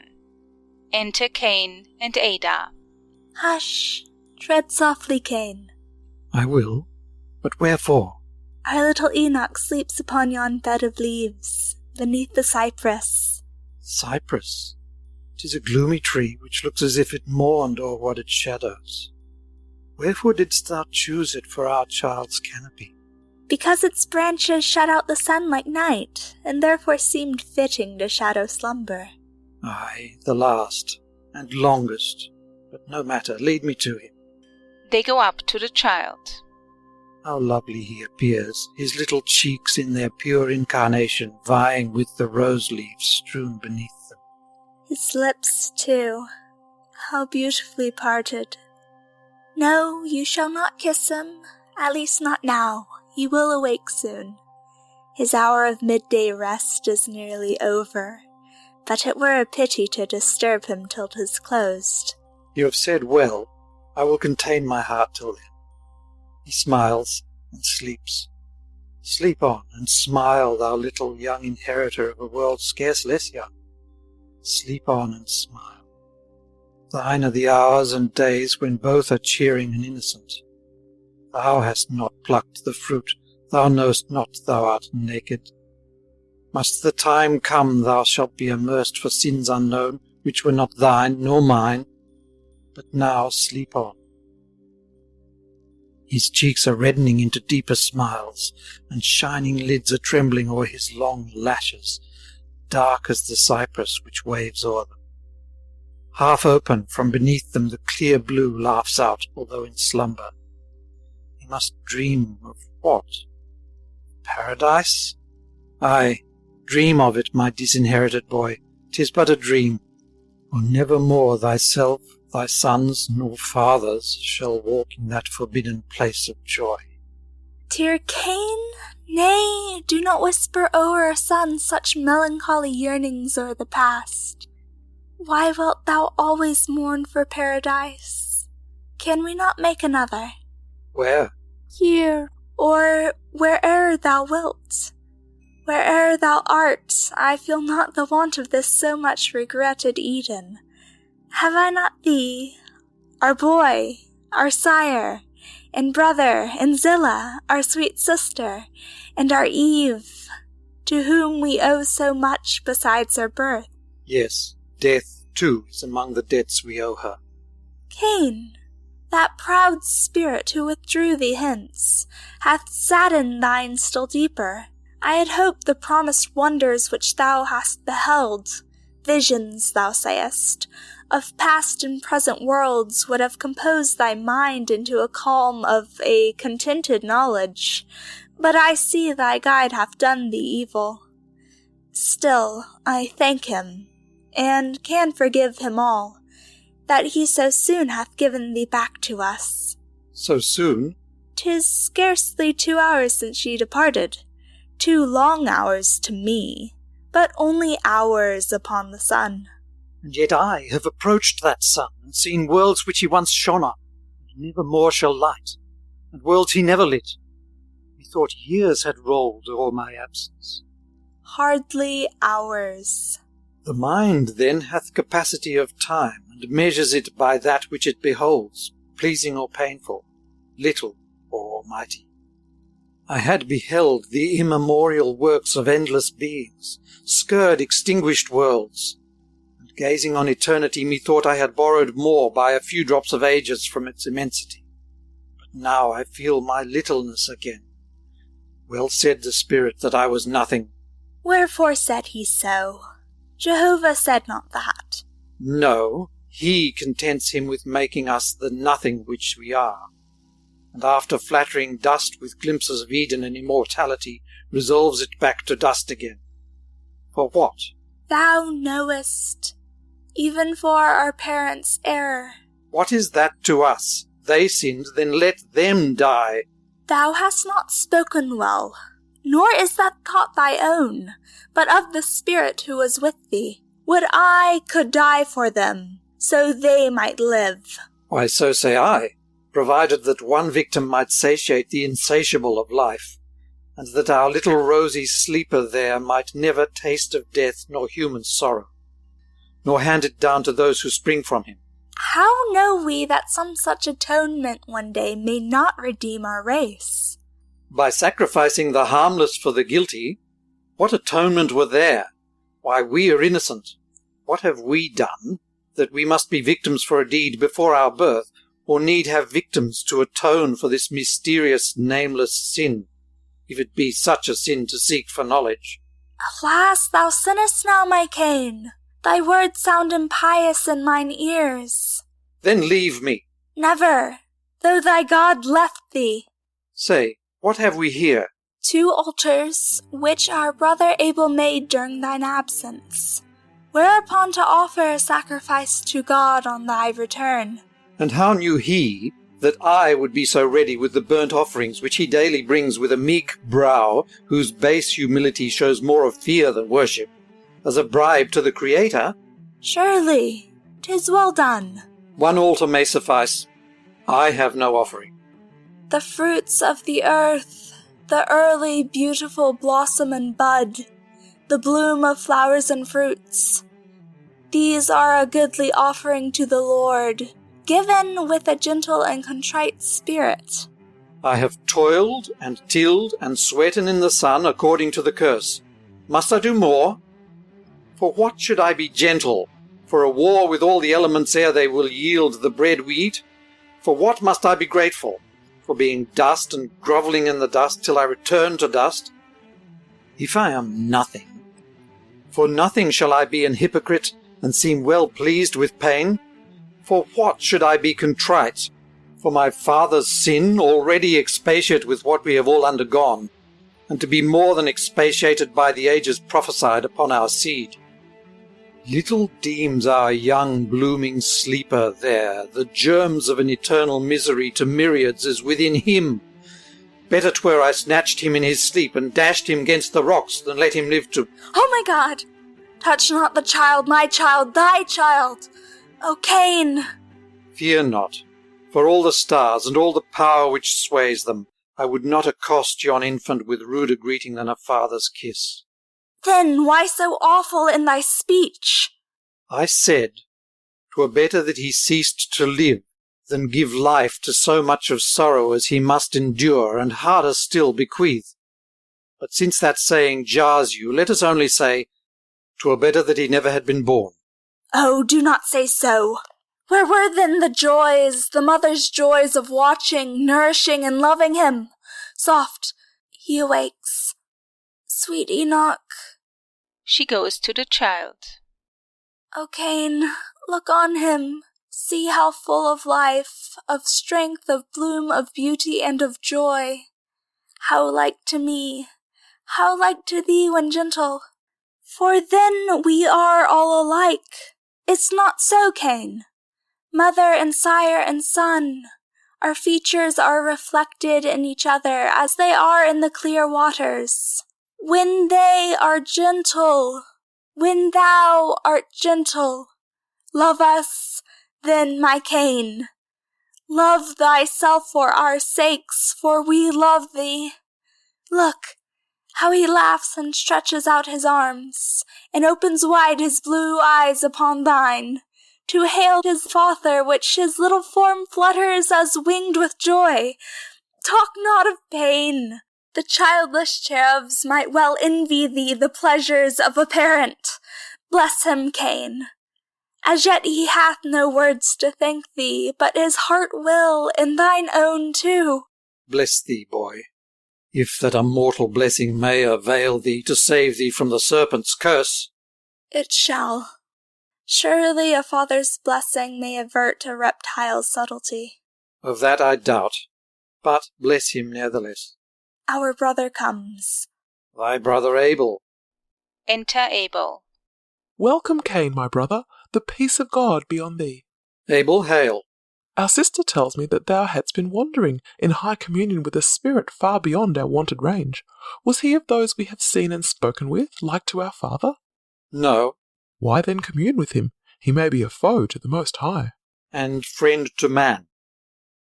Enter Cain and Ada. Hush! Tread softly, Cain. I will, but wherefore? Our little Enoch sleeps upon yon bed of leaves, beneath the cypress. Cypress? 'Tis a gloomy tree, which looks as if it mourned o'er what it shadows. Wherefore didst thou choose it for our child's canopy? Because its branches shut out the sun like night, and therefore seemed fitting to shadow slumber. Ay, the last, and longest, but no matter, lead me to him. They go up to the child. How lovely he appears, his little cheeks in their pure incarnation vying with the rose leaves strewn beneath them. His lips, too, how beautifully parted. No, you shall not kiss him, at least not now. He will awake soon. His hour of midday rest is nearly over, but it were a pity to disturb him till 'tis closed. You have said well. I will contain my heart till then. He smiles and sleeps. Sleep on and smile, thou little young inheritor of a world scarce less young. Sleep on and smile. Thine are the hours and days when both are cheering and innocent. Thou hast not plucked the fruit, thou knowest not thou art naked. Must the time come thou shalt be immersed for sins unknown, which were not thine nor mine? But now sleep on. His cheeks are reddening into deeper smiles, and shining lids are trembling o'er his long lashes, dark as the cypress which waves o'er them. Half open, from beneath them the clear blue laughs out, although in slumber. He must dream of what? Paradise? Ay, dream of it, my disinherited boy. 'Tis but a dream, for never more thyself, thy sons, nor fathers shall walk in that forbidden place of joy. Dear Cain, nay, do not whisper o'er a son such melancholy yearnings o'er the past. Why wilt thou always mourn for paradise? Can we not make another? Where? Here, or where'er thou wilt. Where'er thou art, I feel not the want of this so much regretted Eden. Have I not thee, our boy, our sire, and brother, and Zillah, our sweet sister, and our Eve, to whom we owe so much besides our birth? Yes, death, too, is among the debts we owe her. Cain, that proud spirit who withdrew thee hence, hath saddened thine still deeper. I had hoped the promised wonders which thou hast beheld, visions, thou sayest, of past and present worlds would have composed thy mind into a calm of a contented knowledge, but I see thy guide hath done thee evil. Still, I thank him, and can forgive him all, that he so soon hath given thee back to us. So soon? 'Tis scarcely 2 hours since ye departed. 2 long hours to me, but only hours upon the sun. And yet I have approached that sun, and seen worlds which he once shone on, and never more shall light, and worlds he never lit. Methought years had rolled o'er my absence. Hardly hours. The mind then hath capacity of time, and measures it by that which it beholds, pleasing or painful, little or mighty. I had beheld the immemorial works of endless beings, scurred extinguished worlds, and gazing on eternity, methought I had borrowed more by a few drops of ages from its immensity. But now I feel my littleness again. Well said the Spirit that I was nothing. Wherefore said he so? Jehovah said not that. No, he contents him with making us the nothing which we are, and after flattering dust with glimpses of Eden and immortality, resolves it back to dust again. For what? Thou knowest, even for our parents' error. What is that to us? They sinned, then let them die. Thou hast not spoken well, nor is that thought thy own, but of the Spirit who was with thee. Would I could die for them, so they might live. Why, so say I, provided that one victim might satiate the insatiable of life, and that our little rosy sleeper there might never taste of death nor human sorrow, nor hand it down to those who spring from him. How know we that some such atonement one day may not redeem our race? By sacrificing the harmless for the guilty. What atonement were there? Why, we are innocent. What have we done, that we must be victims for a deed before our birth, or need have victims to atone for this mysterious, nameless sin, if it be such a sin to seek for knowledge? Alas, thou sinnest now, my Cain. Thy words sound impious in mine ears. Then leave me. Never, though thy God left thee. Say, what have we here? 2 altars, which our brother Abel made during thine absence, whereupon to offer a sacrifice to God on thy return. And how knew he that I would be so ready with the burnt offerings which he daily brings with a meek brow, whose base humility shows more of fear than worship, as a bribe to the Creator? Surely, 'tis well done. 1 altar may suffice. I have no offering. The fruits of the earth, the early beautiful blossom and bud, the bloom of flowers and fruits, these are a goodly offering to the Lord, given with a gentle and contrite spirit. I have toiled and tilled and sweaten in the sun according to the curse. Must I do more? For what should I be gentle? For a war with all the elements ere they will yield the bread we eat? For what must I be grateful? For being dust and grovelling in the dust till I return to dust? If I am nothing, for nothing shall I be an hypocrite and seem well pleased with pain? For what should I be contrite? For my father's sin, already expatiate with what we have all undergone, and to be more than expatiated by the ages prophesied upon our seed. Little deems our young blooming sleeper there the germs of an eternal misery to myriads is within him. Better 'twere I snatched him in his sleep and dashed him gainst the rocks than let him live to— Oh my God! Touch not the child, my child, thy child! O Cain! Fear not. For all the stars and all the power which sways them, I would not accost yon infant with ruder greeting than a father's kiss. Then why so awful in thy speech? I said, 'twere better that he ceased to live, than give life to so much of sorrow as he must endure, and harder still bequeath. But since that saying jars you, let us only say, 'twere better that he never had been born. Oh, do not say so. Where were then the joys, the mother's joys of watching, nourishing, and loving him? Soft, he awakes. Sweet Enoch. She goes to the child. O Cain, look on him. See how full of life, of strength, of bloom, of beauty, and of joy. How like to me, how like to thee when gentle. For then we are all alike. It's not so, Cain. Mother and sire and son, our features are reflected in each other as they are in the clear waters. when they are gentle, when thou art gentle, love us, then, my Cain. Love thyself for our sakes, for we love thee. Look, how he laughs and stretches out his arms, and opens wide his blue eyes upon thine, to hail his father, which his little form flutters as winged with joy. Talk not of pain. The childless cherubs might well envy thee the pleasures of a parent. Bless him, Cain. As yet he hath no words to thank thee, but his heart will, and thine own too. Bless thee, boy, if that a mortal blessing may avail thee to save thee from the serpent's curse. It shall. Surely a father's blessing may avert a reptile's subtlety. Of that I doubt, but bless him nevertheless. Our brother comes. Thy brother Abel. Enter Abel. Welcome, Cain, my brother. The peace of God be on thee. Abel, hail. Our sister tells me that thou hadst been wandering in high communion with a spirit far beyond our wonted range. Was he of those we have seen and spoken with, like to our father? No. Why then commune with him? He may be a foe to the Most High. And friend to man.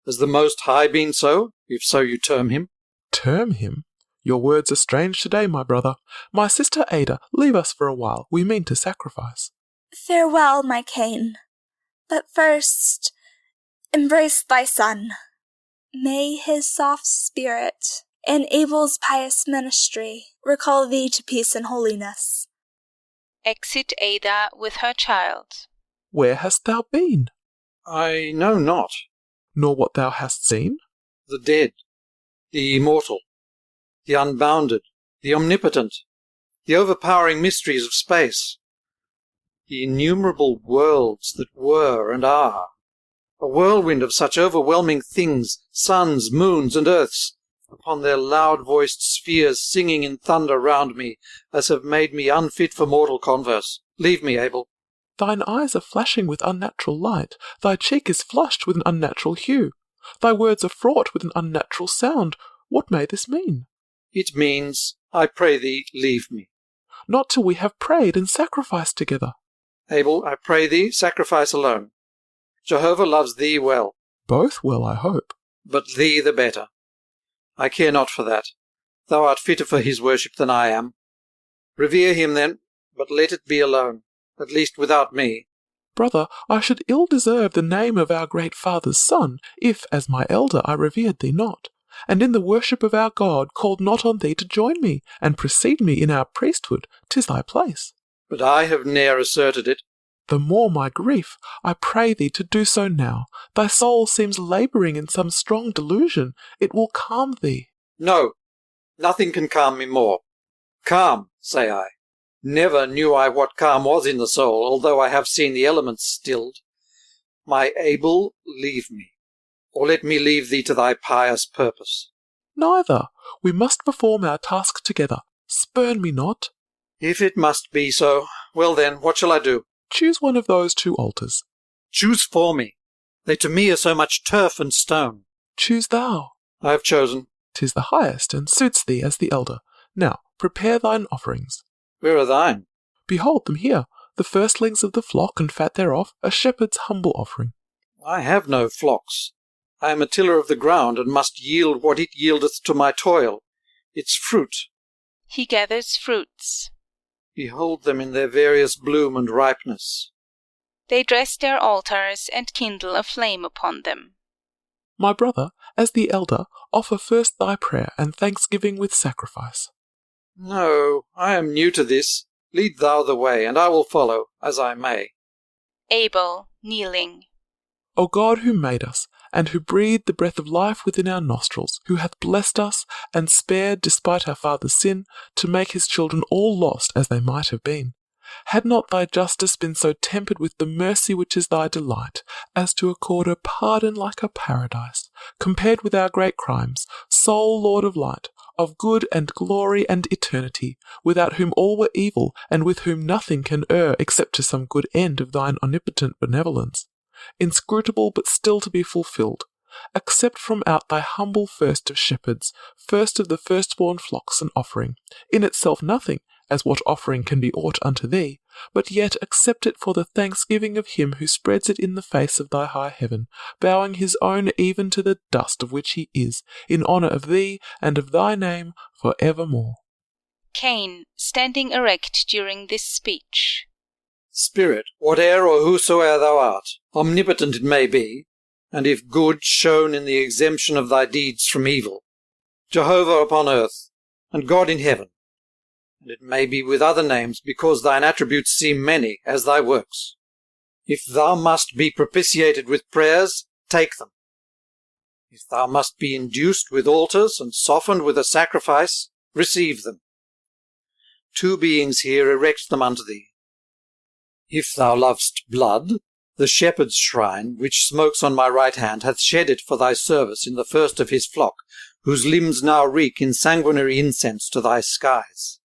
Has the Most High been so, if so you term him? Term him? Your words are strange today, my brother. My sister Ada, leave us for a while. We mean to sacrifice. Farewell, my Cain. But first, embrace thy son. May his soft spirit and Abel's pious ministry recall thee to peace and holiness. Exit Ada with her child. Where hast thou been? I know not. Nor what thou hast seen? The dead, the immortal, the unbounded, the omnipotent, the overpowering mysteries of space, the innumerable worlds that were and are, a whirlwind of such overwhelming things, suns, moons, and earths, upon their loud-voiced spheres singing in thunder round me, as have made me unfit for mortal converse. Leave me, Abel. Thine eyes are flashing with unnatural light, thy cheek is flushed with an unnatural hue, thy words are fraught with an unnatural sound. What may this mean? It means, I pray thee, leave me. Not till we have prayed and sacrificed together. Abel, I pray thee, sacrifice alone. Jehovah loves thee well. Both well, I hope. But thee the better. I care not for that. Thou art fitter for his worship than I am. Revere him then, but let it be alone, at least without me. Brother, I should ill deserve the name of our great father's son, if, as my elder, I revered thee not, and in the worship of our God called not on thee to join me, and precede me in our priesthood. 'Tis thy place. But I have ne'er asserted it. The more my grief, I pray thee to do so now. Thy soul seems labouring in some strong delusion. It will calm thee. No, nothing can calm me more. Calm, say I. Never knew I what calm was in the soul, although I have seen the elements stilled. My Abel, leave me, or let me leave thee to thy pious purpose. Neither. We must perform our task together. Spurn me not. If it must be so, well then, what shall I do? Choose one of those two altars. Choose for me. They to me are so much turf and stone. Choose thou. I have chosen. 'Tis the highest, and suits thee as the elder. Now, prepare thine offerings. Where are thine? Behold them here, the firstlings of the flock and fat thereof, a shepherd's humble offering. I have no flocks. I am a tiller of the ground, and must yield what it yieldeth to my toil, its fruit. He gathers fruits. Behold them in their various bloom and ripeness. They dress their altars and kindle a flame upon them. My brother, as the elder, offer first thy prayer and thanksgiving with sacrifice. No, I am new to this. Lead thou the way, and I will follow, as I may. Abel, kneeling. O God, who made us, and who breathed the breath of life within our nostrils, who hath blessed us, and spared, despite our father's sin, to make his children all lost as they might have been, had not thy justice been so tempered with the mercy which is thy delight, as to accord a pardon like a paradise, compared with our great crimes, sole Lord of light, of good and glory and eternity, without whom all were evil, and with whom nothing can err except to some good end of thine omnipotent benevolence, inscrutable but still to be fulfilled, accept from out thy humble first of shepherds, first of the firstborn flocks an offering, in itself nothing, as what offering can be aught unto thee, but yet accept it for the thanksgiving of him who spreads it in the face of thy high heaven, bowing his own even to the dust of which he is, in honour of thee and of thy name for evermore. Cain, standing erect during this speech. Spirit, whate'er or whosoe'er thou art, omnipotent it may be, and if good, shown in the exemption of thy deeds from evil, Jehovah upon earth, and God in heaven, and it may be with other names, because thine attributes seem many, as thy works. If thou must be propitiated with prayers, take them. If thou must be induced with altars, and softened with a sacrifice, receive them. Two beings here erect them unto thee. If thou lovest blood, the shepherd's shrine, which smokes on my right hand, hath shed it for thy service in the first of his flock, whose limbs now reek in sanguinary incense to thy skies.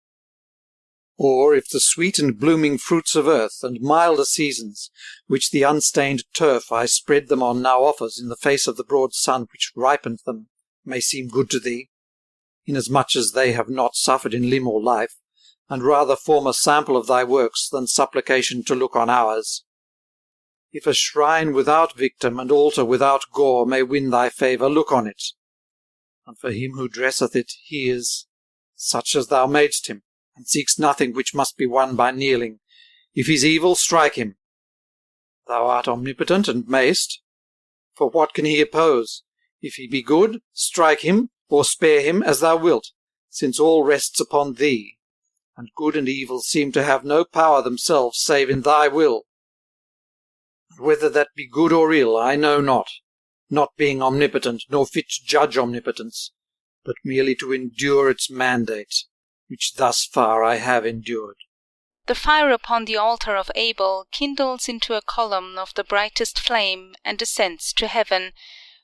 Or if the sweet and blooming fruits of earth, and milder seasons, which the unstained turf I spread them on now offers in the face of the broad sun which ripened them, may seem good to thee, inasmuch as they have not suffered in limb or life, and rather form a sample of thy works than supplication to look on ours. If a shrine without victim and altar without gore may win thy favour, look on it. And for him who dresseth it, he is such as thou madest him, and seeks nothing which must be won by kneeling. If he's evil, strike him. Thou art omnipotent and mayst. For what can he oppose? If he be good, strike him, or spare him, as thou wilt, since all rests upon thee, and good and evil seem to have no power themselves save in thy will. And whether that be good or ill, I know not being omnipotent, nor fit to judge omnipotence, but merely to endure its mandate, which thus far I have endured. The fire upon the altar of Abel kindles into a column of the brightest flame and ascends to heaven,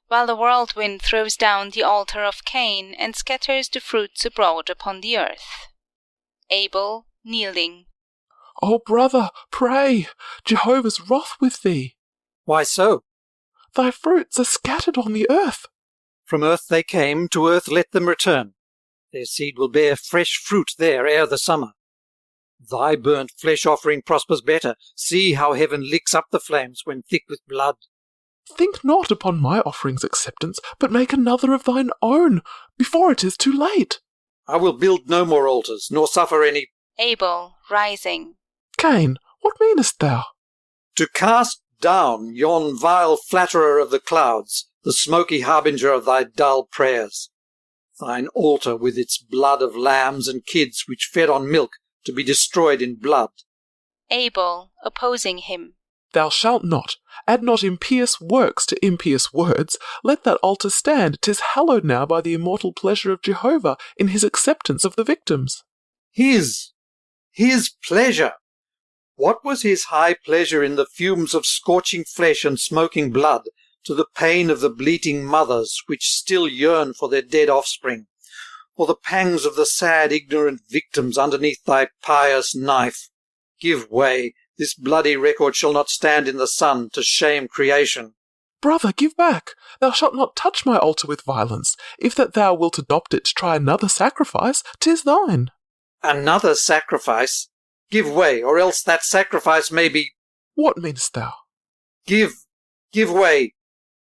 while the whirlwind throws down the altar of Cain and scatters the fruits abroad upon the earth. Abel, kneeling. O brother, pray! Jehovah's wroth with thee. Why so? Thy fruits are scattered on the earth. From earth they came, to earth let them return. Their seed will bear fresh fruit there ere the summer. Thy burnt flesh offering prospers better. See how heaven licks up the flames when thick with blood. Think not upon my offering's acceptance, but make another of thine own, before it is too late. I will build no more altars, nor suffer any. Abel, rising. Cain, what meanest thou? To cast down yon vile flatterer of the clouds, the smoky harbinger of thy dull prayers. Thine altar with its blood of lambs and kids which fed on milk, to be destroyed in blood. Abel, opposing him. Thou shalt not. Add not impious works to impious words. Let that altar stand. 'Tis hallowed now by the immortal pleasure of Jehovah in his acceptance of the victims. His pleasure! What was his high pleasure in the fumes of scorching flesh and smoking blood, to the pain of the bleating mothers which still yearn for their dead offspring, or the pangs of the sad ignorant victims underneath thy pious knife? Give way. This bloody record shall not stand in the sun to shame creation. Brother, give back. Thou shalt not touch my altar with violence. If that thou wilt adopt it to try another sacrifice, 'tis thine. Another sacrifice? Give way, or else that sacrifice may be— What meanest thou? Give way.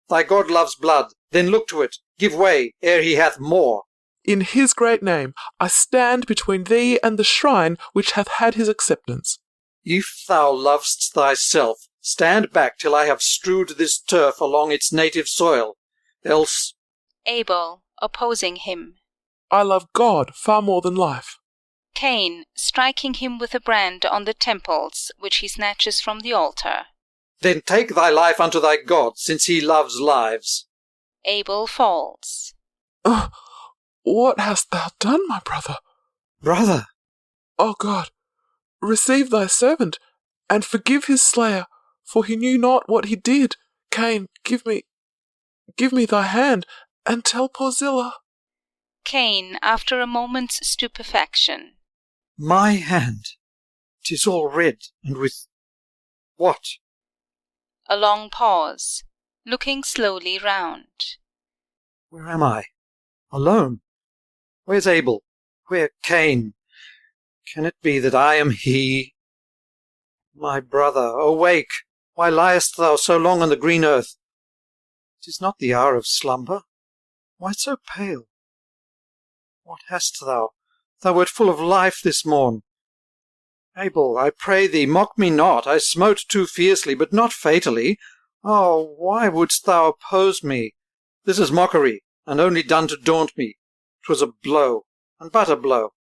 Thy God loves blood, then look to it. Give way, ere he hath more. In his great name, I stand between thee and the shrine which hath had his acceptance. If thou lovest thyself, stand back till I have strewed this turf along its native soil, else— Abel, opposing him. I love God far more than life. Cain, striking him with a brand on the temples, which he snatches from the altar. Then take thy life unto thy God, since he loves lives. Abel falls. What hast thou done, my brother? Brother! O God, receive thy servant, and forgive his slayer, for he knew not what he did. Cain, give me thy hand, and tell poor Zillah. Cain, after a moment's stupefaction. My hand? 'Tis all red, and with— what? A long pause. looking slowly round. Where am I? Alone? Where's Abel? Where Cain? Can it be that I am he? My brother, awake! Why liest thou so long on the green earth? 'Tis not the hour of slumber. Why so pale? What hast thou? Thou wert full of life this morn. Abel, I pray thee, mock me not. I smote too fiercely, but not fatally. Oh, why wouldst thou oppose me? This is mockery, and only done to daunt me. 'Twas a blow, and but a blow.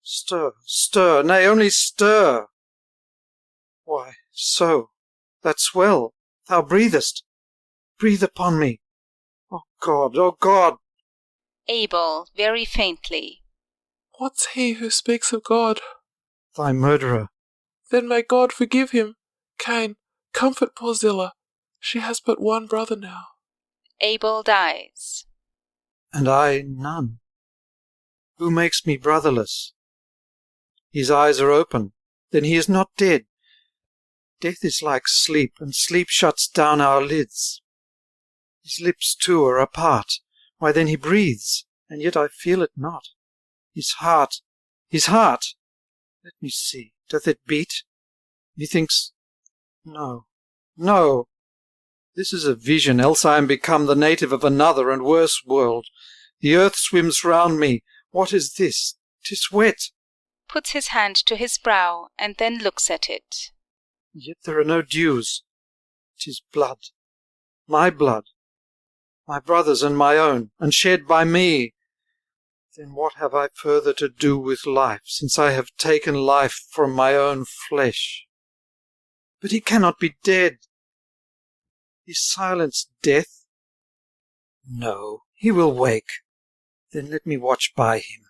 Stir, stir, nay, only stir. Why, so, that's well. Thou breathest. Breathe upon me. O God, O God! Abel, very faintly. What's he who speaks of God? Thy murderer. Then may God forgive him. Cain, comfort poor Zillah. She has but one brother now. Abel dies. And I none. Who makes me brotherless? His eyes are open, then he is not dead. Death is like sleep, and sleep shuts down our lids. His lips too are apart. Why then he breathes, and yet I feel it not. His heart! Let me see, doth it beat? Methinks, no, no. This is a vision, else I am become the native of another and worse world. The earth swims round me. What is this? 'Tis wet. Puts his hand to his brow, and then looks at it. Yet there are no dews. 'Tis blood. My blood. My brother's and my own, and shed by me. Then what have I further to do with life, since I have taken life from my own flesh? But he cannot be dead. Is silence death? No, he will wake. Then let me watch by him.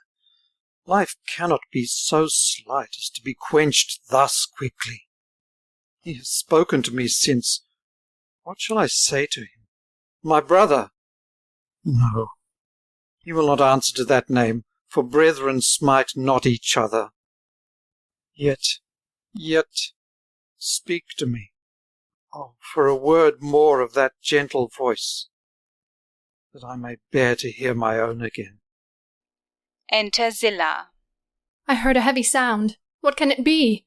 Life cannot be so slight as to be quenched thus quickly. He has spoken to me since. What shall I say to him? My brother? No, he will not answer to that name, for brethren smite not each other. Yet, speak to me. Oh, for a word more of that gentle voice, that I may bear to hear my own again. Enter Zillah. I heard a heavy sound. What can it be?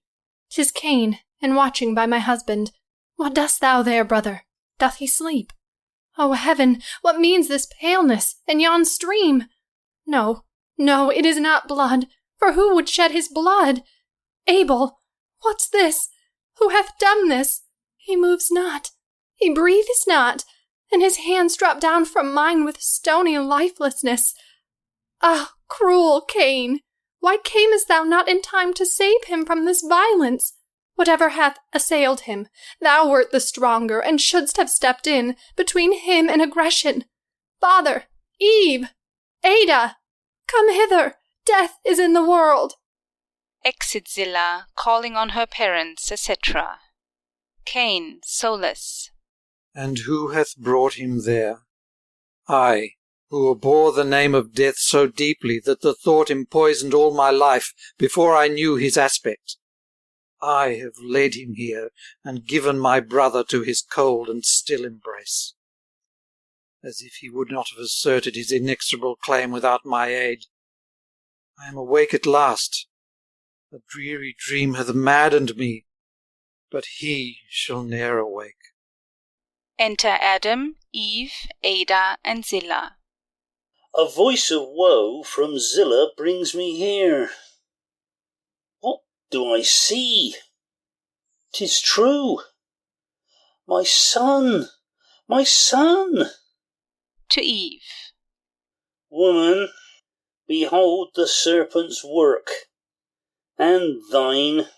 'Tis Cain, and watching by my husband. What dost thou there, brother? Doth he sleep? O heaven, what means this paleness, and yon stream? No, no, it is not blood, for who would shed his blood? Abel, what's this? Who hath done this? He moves not, he breathes not, and his hands drop down from mine with stony lifelessness. Ah, cruel Cain, why camest thou not in time to save him from this violence? Whatever hath assailed him, thou wert the stronger, and shouldst have stepped in between him and aggression. Father, Eve, Ada, come hither. Death is in the world. Exit Zillah, calling on her parents, etc. Cain, solus. And who hath brought him there? I, who abhor the name of death so deeply that the thought empoisoned all my life before I knew his aspect. I have led him here, and given my brother to his cold and still embrace. As if he would not have asserted his inexorable claim without my aid. I am awake at last. A dreary dream hath maddened me, but he shall ne'er awake. Enter Adam, Eve, Ada, and Zillah. A voice of woe from Zillah brings me here. What do I see? 'Tis true. My son, my son! To Eve. Woman, behold the serpent's work, and thine.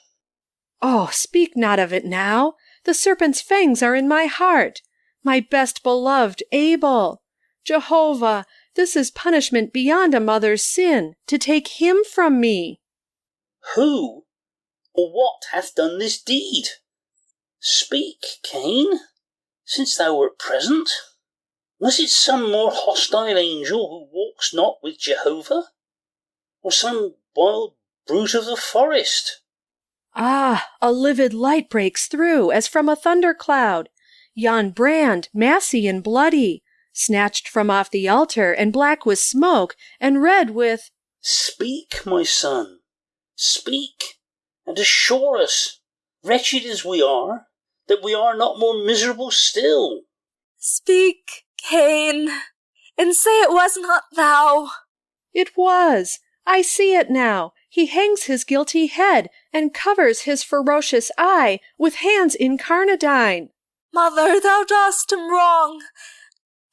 Oh, speak not of it now. The serpent's fangs are in my heart. My best beloved Abel. Jehovah, this is punishment beyond a mother's sin, to take him from me. Who or what hath done this deed? Speak, Cain, since thou wert present. Was it some more hostile angel who walks not with Jehovah? Or some wild brute of the forest? Ah, a livid light breaks through, as from a thundercloud. Yon brand, massy and bloody, snatched from off the altar, and black with smoke, and red with— Speak, my son, speak, and assure us, wretched as we are, that we are not more miserable still. Speak, Cain, and say it was not thou. It was. I see it now. He hangs his guilty head, and covers his ferocious eye with hands incarnadine. Mother, thou dost him wrong.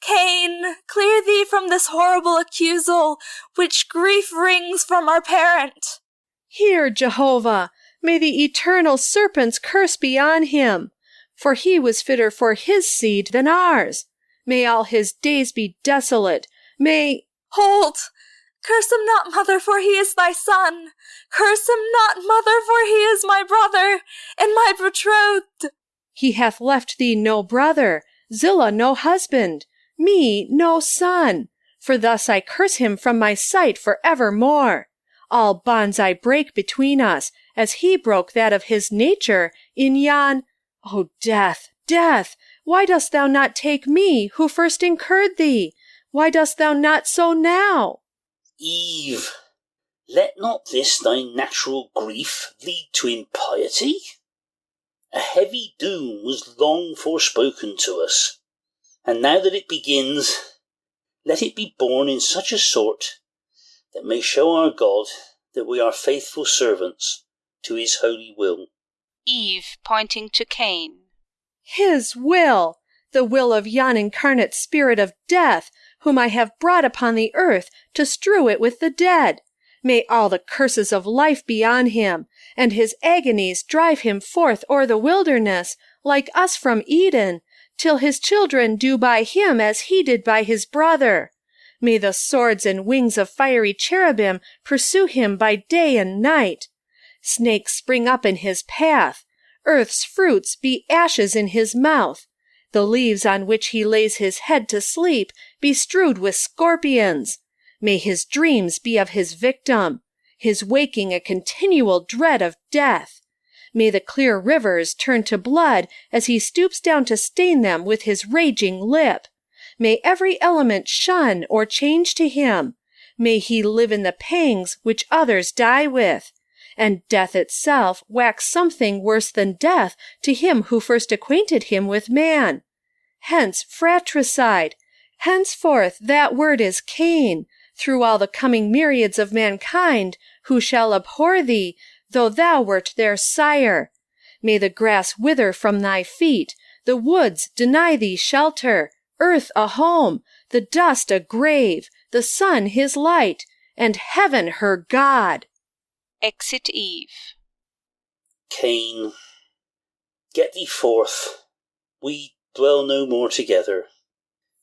Cain, clear thee from this horrible accusal, which grief wrings from our parent. Hear, Jehovah, may the eternal serpent's curse be on him, for he was fitter for his seed than ours. May all his days be desolate. May— Hold! Curse him not, mother, for he is thy son. Curse him not, mother, for he is my brother, and my betrothed. He hath left thee no brother, Zillah no husband, me no son, for thus I curse him from my sight for evermore. All bonds I break between us, as he broke that of his nature in yon— O death, death, why dost thou not take me, who first incurred thee? Why dost thou not so now? Eve, let not this thy natural grief lead to impiety. A heavy doom was long forespoken to us, and now that it begins, let it be borne in such a sort that may show our God that we are faithful servants to his holy will. Eve, pointing to Cain. His will, the will of yon incarnate spirit of death, whom I have brought upon the earth to strew it with the dead. May all the curses of life be on him, and his agonies drive him forth o'er the wilderness, like us from Eden, till his children do by him as he did by his brother. May the swords and wings of fiery cherubim pursue him by day and night. Snakes spring up in his path. Earth's fruits be ashes in his mouth. The leaves on which he lays his head to sleep be strewed with scorpions. May his dreams be of his victim, his waking a continual dread of death. May the clear rivers turn to blood as he stoops down to stain them with his raging lip. May every element shun or change to him. May he live in the pangs which others die with. And death itself wax something worse than death to him who first acquainted him with man. Hence fratricide. Henceforth that word is Cain, through all the coming myriads of mankind, who shall abhor thee, though thou wert their sire. May the grass wither from thy feet, the woods deny thee shelter, earth a home, the dust a grave, the sun his light, and heaven her God. Exit Eve. Cain, get thee forth. We dwell no more together.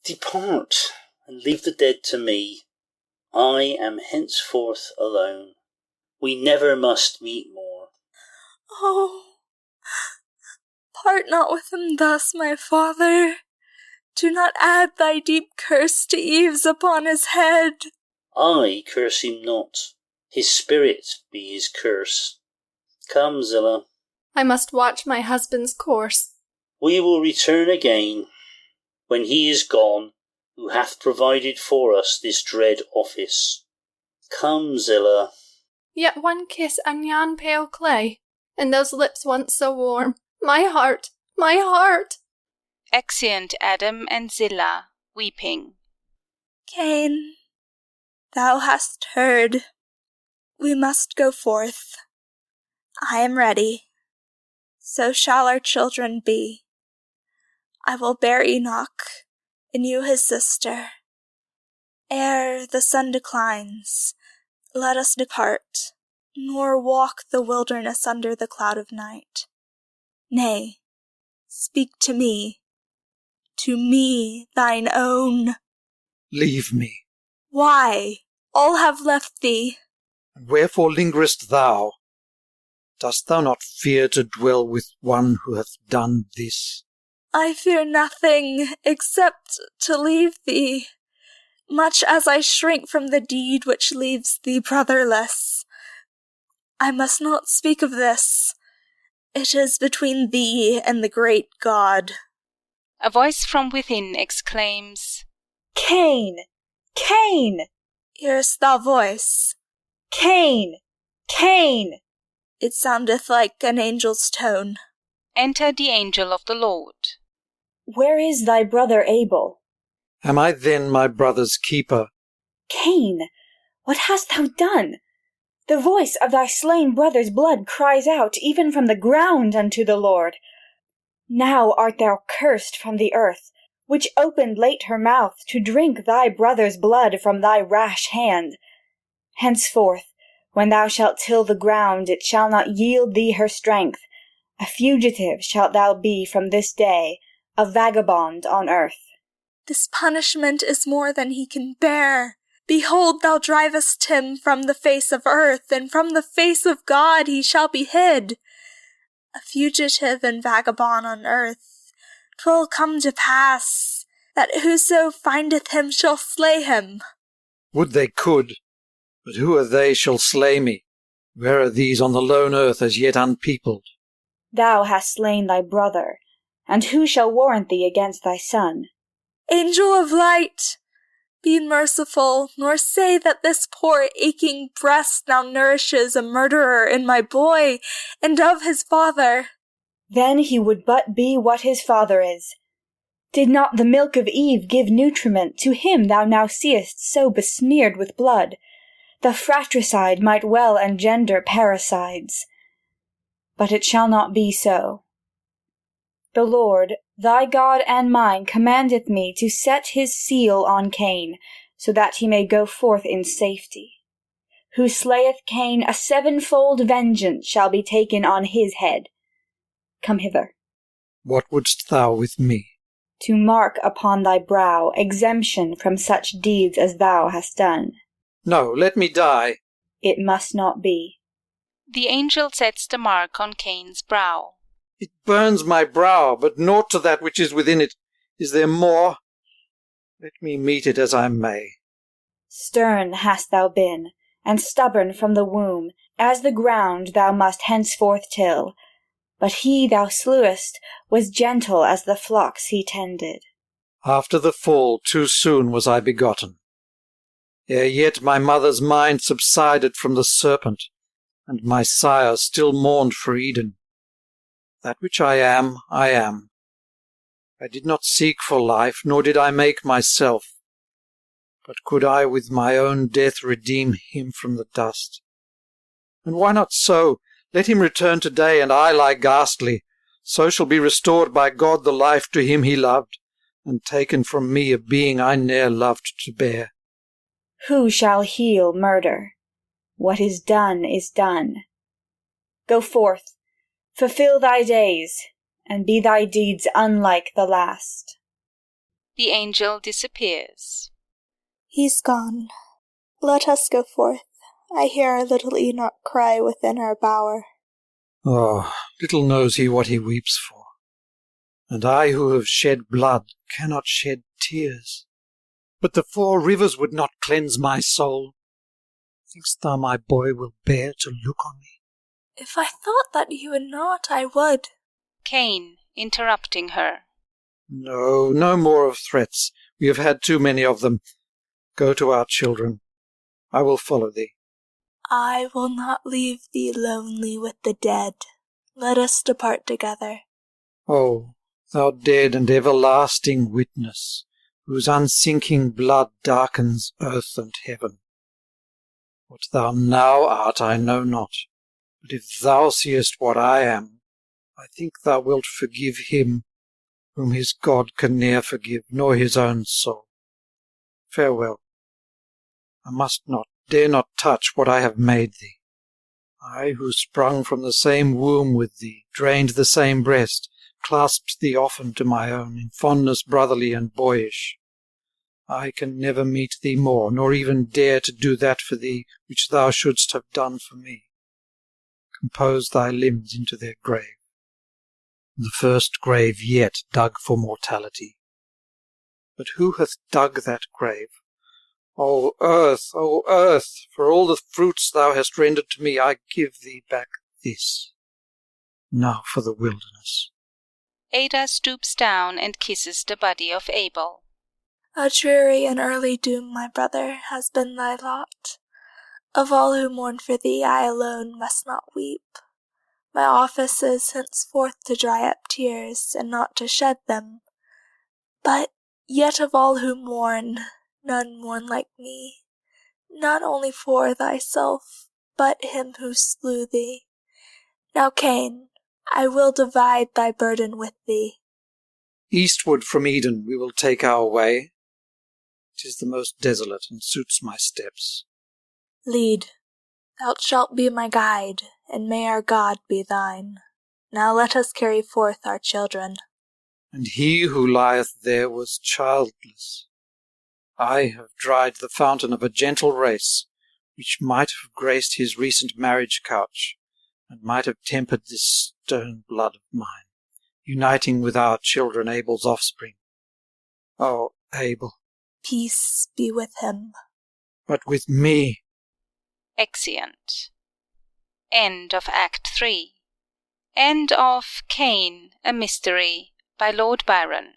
Depart, and leave the dead to me. I am henceforth alone. We never must meet more. Oh, part not with him thus, my father. Do not add thy deep curse to Eve's upon his head. I curse him not. His spirit be his curse. Come, Zillah. I must watch my husband's course. We will return again, when he is gone, who hath provided for us this dread office. Come, Zillah. Yet one kiss on yon pale clay, and those lips once so warm. My heart, my heart! Exeunt Adam and Zillah, weeping. Cain, thou hast heard. We must go forth. I am ready. So shall our children be. I will bear Enoch, and you his sister. Ere the sun declines, let us depart, nor walk the wilderness under the cloud of night. Nay, speak to me, thine own. Leave me. Why? All have left thee. And wherefore lingerest thou? Dost thou not fear to dwell with one who hath done this? I fear nothing except to leave thee, much as I shrink from the deed which leaves thee brotherless. I must not speak of this. It is between thee and the great God. A voice from within exclaims, Cain! Cain! Hearest thou voice? Cain! Cain! It soundeth like an angel's tone. Enter the angel of the Lord. Where is thy brother Abel? Am I then my brother's keeper? Cain, what hast thou done? The voice of thy slain brother's blood cries out even from the ground unto the Lord. Now art thou cursed from the earth, which opened late her mouth to drink thy brother's blood from thy rash hand. Henceforth, when thou shalt till the ground, it shall not yield thee her strength. A fugitive shalt thou be from this day, a vagabond on earth. This punishment is more than he can bear. Behold, thou drivest him from the face of earth, and from the face of God he shall be hid. A fugitive and vagabond on earth, 'twill come to pass, that whoso findeth him shall slay him. Would they could, but who are they shall slay me? Where are these on the lone earth as yet unpeopled? Thou hast slain thy brother, and who shall warrant thee against thy son? Angel of light, be merciful, nor say that this poor aching breast now nourishes a murderer in my boy, and of his father. Then he would but be what his father is. Did not the milk of Eve give nutriment to him thou now seest so besmeared with blood? The fratricide might well engender parricides. But it shall not be so. The Lord, thy God and mine, commandeth me to set his seal on Cain, so that he may go forth in safety. Who slayeth Cain, a sevenfold vengeance shall be taken on his head. Come hither. What wouldst thou with me? To mark upon thy brow exemption from such deeds as thou hast done. No, let me die. It must not be. The angel sets the mark on Cain's brow. It burns my brow, but naught to that which is within it. Is there more? Let me meet it as I may. Stern hast thou been, and stubborn from the womb, as the ground thou must henceforth till. But he thou slewest was gentle as the flocks he tended. After the fall too soon was I begotten. Ere yet my mother's mind subsided from the serpent, and my sire still mourned for Eden. That which I am, I am. I did not seek for life, nor did I make myself. But could I with my own death redeem him from the dust? And why not so? Let him return today, and I lie ghastly. So shall be restored by God the life to him he loved, and taken from me a being I ne'er loved to bear. Who shall heal murder? What is done is done. Go forth, fulfill thy days, and be thy deeds unlike the last. The angel disappears. He's gone. Let us go forth. I hear our little Enoch cry within our bower. Oh, little knows he what he weeps for. And I who have shed blood cannot shed tears. But the 4 rivers would not cleanse my soul. Think'st thou my boy will bear to look on me? If I thought that you would not, I would. Cain, interrupting her. No, no more of threats. We have had too many of them. Go to our children. I will follow thee. I will not leave thee lonely with the dead. Let us depart together. Oh, thou dead and everlasting witness, whose unsinking blood darkens earth and heaven. What thou now art I know not, but if thou seest what I am, I think thou wilt forgive him whom his God can ne'er forgive, nor his own soul. Farewell. I must not, dare not touch what I have made thee. I who sprung from the same womb with thee, drained the same breast, clasped thee often to my own, in fondness brotherly and boyish. I can never meet thee more, nor even dare to do that for thee which thou shouldst have done for me. Compose thy limbs into their grave, the first grave yet dug for mortality. But who hath dug that grave? O earth, for all the fruits thou hast rendered to me, I give thee back this. Now for the wilderness. Ada stoops down and kisses the body of Abel. A dreary and early doom, my brother, has been thy lot. Of all who mourn for thee, I alone must not weep. My office is henceforth to dry up tears, and not to shed them. But yet of all who mourn, none mourn like me, not only for thyself, but him who slew thee. Now, Cain, I will divide thy burden with thee. Eastward from Eden we will take our way. 'Tis the most desolate, and suits my steps. Lead, thou shalt be my guide, and may our God be thine. Now let us carry forth our children. And he who lieth there was childless. I have dried the fountain of a gentle race, which might have graced his recent marriage couch, and might have tempered this stern blood of mine, uniting with our children Abel's offspring. O Abel! Peace be with him. But with me. Exeunt. End of Act 3. End of Cain, a Mystery by Lord Byron.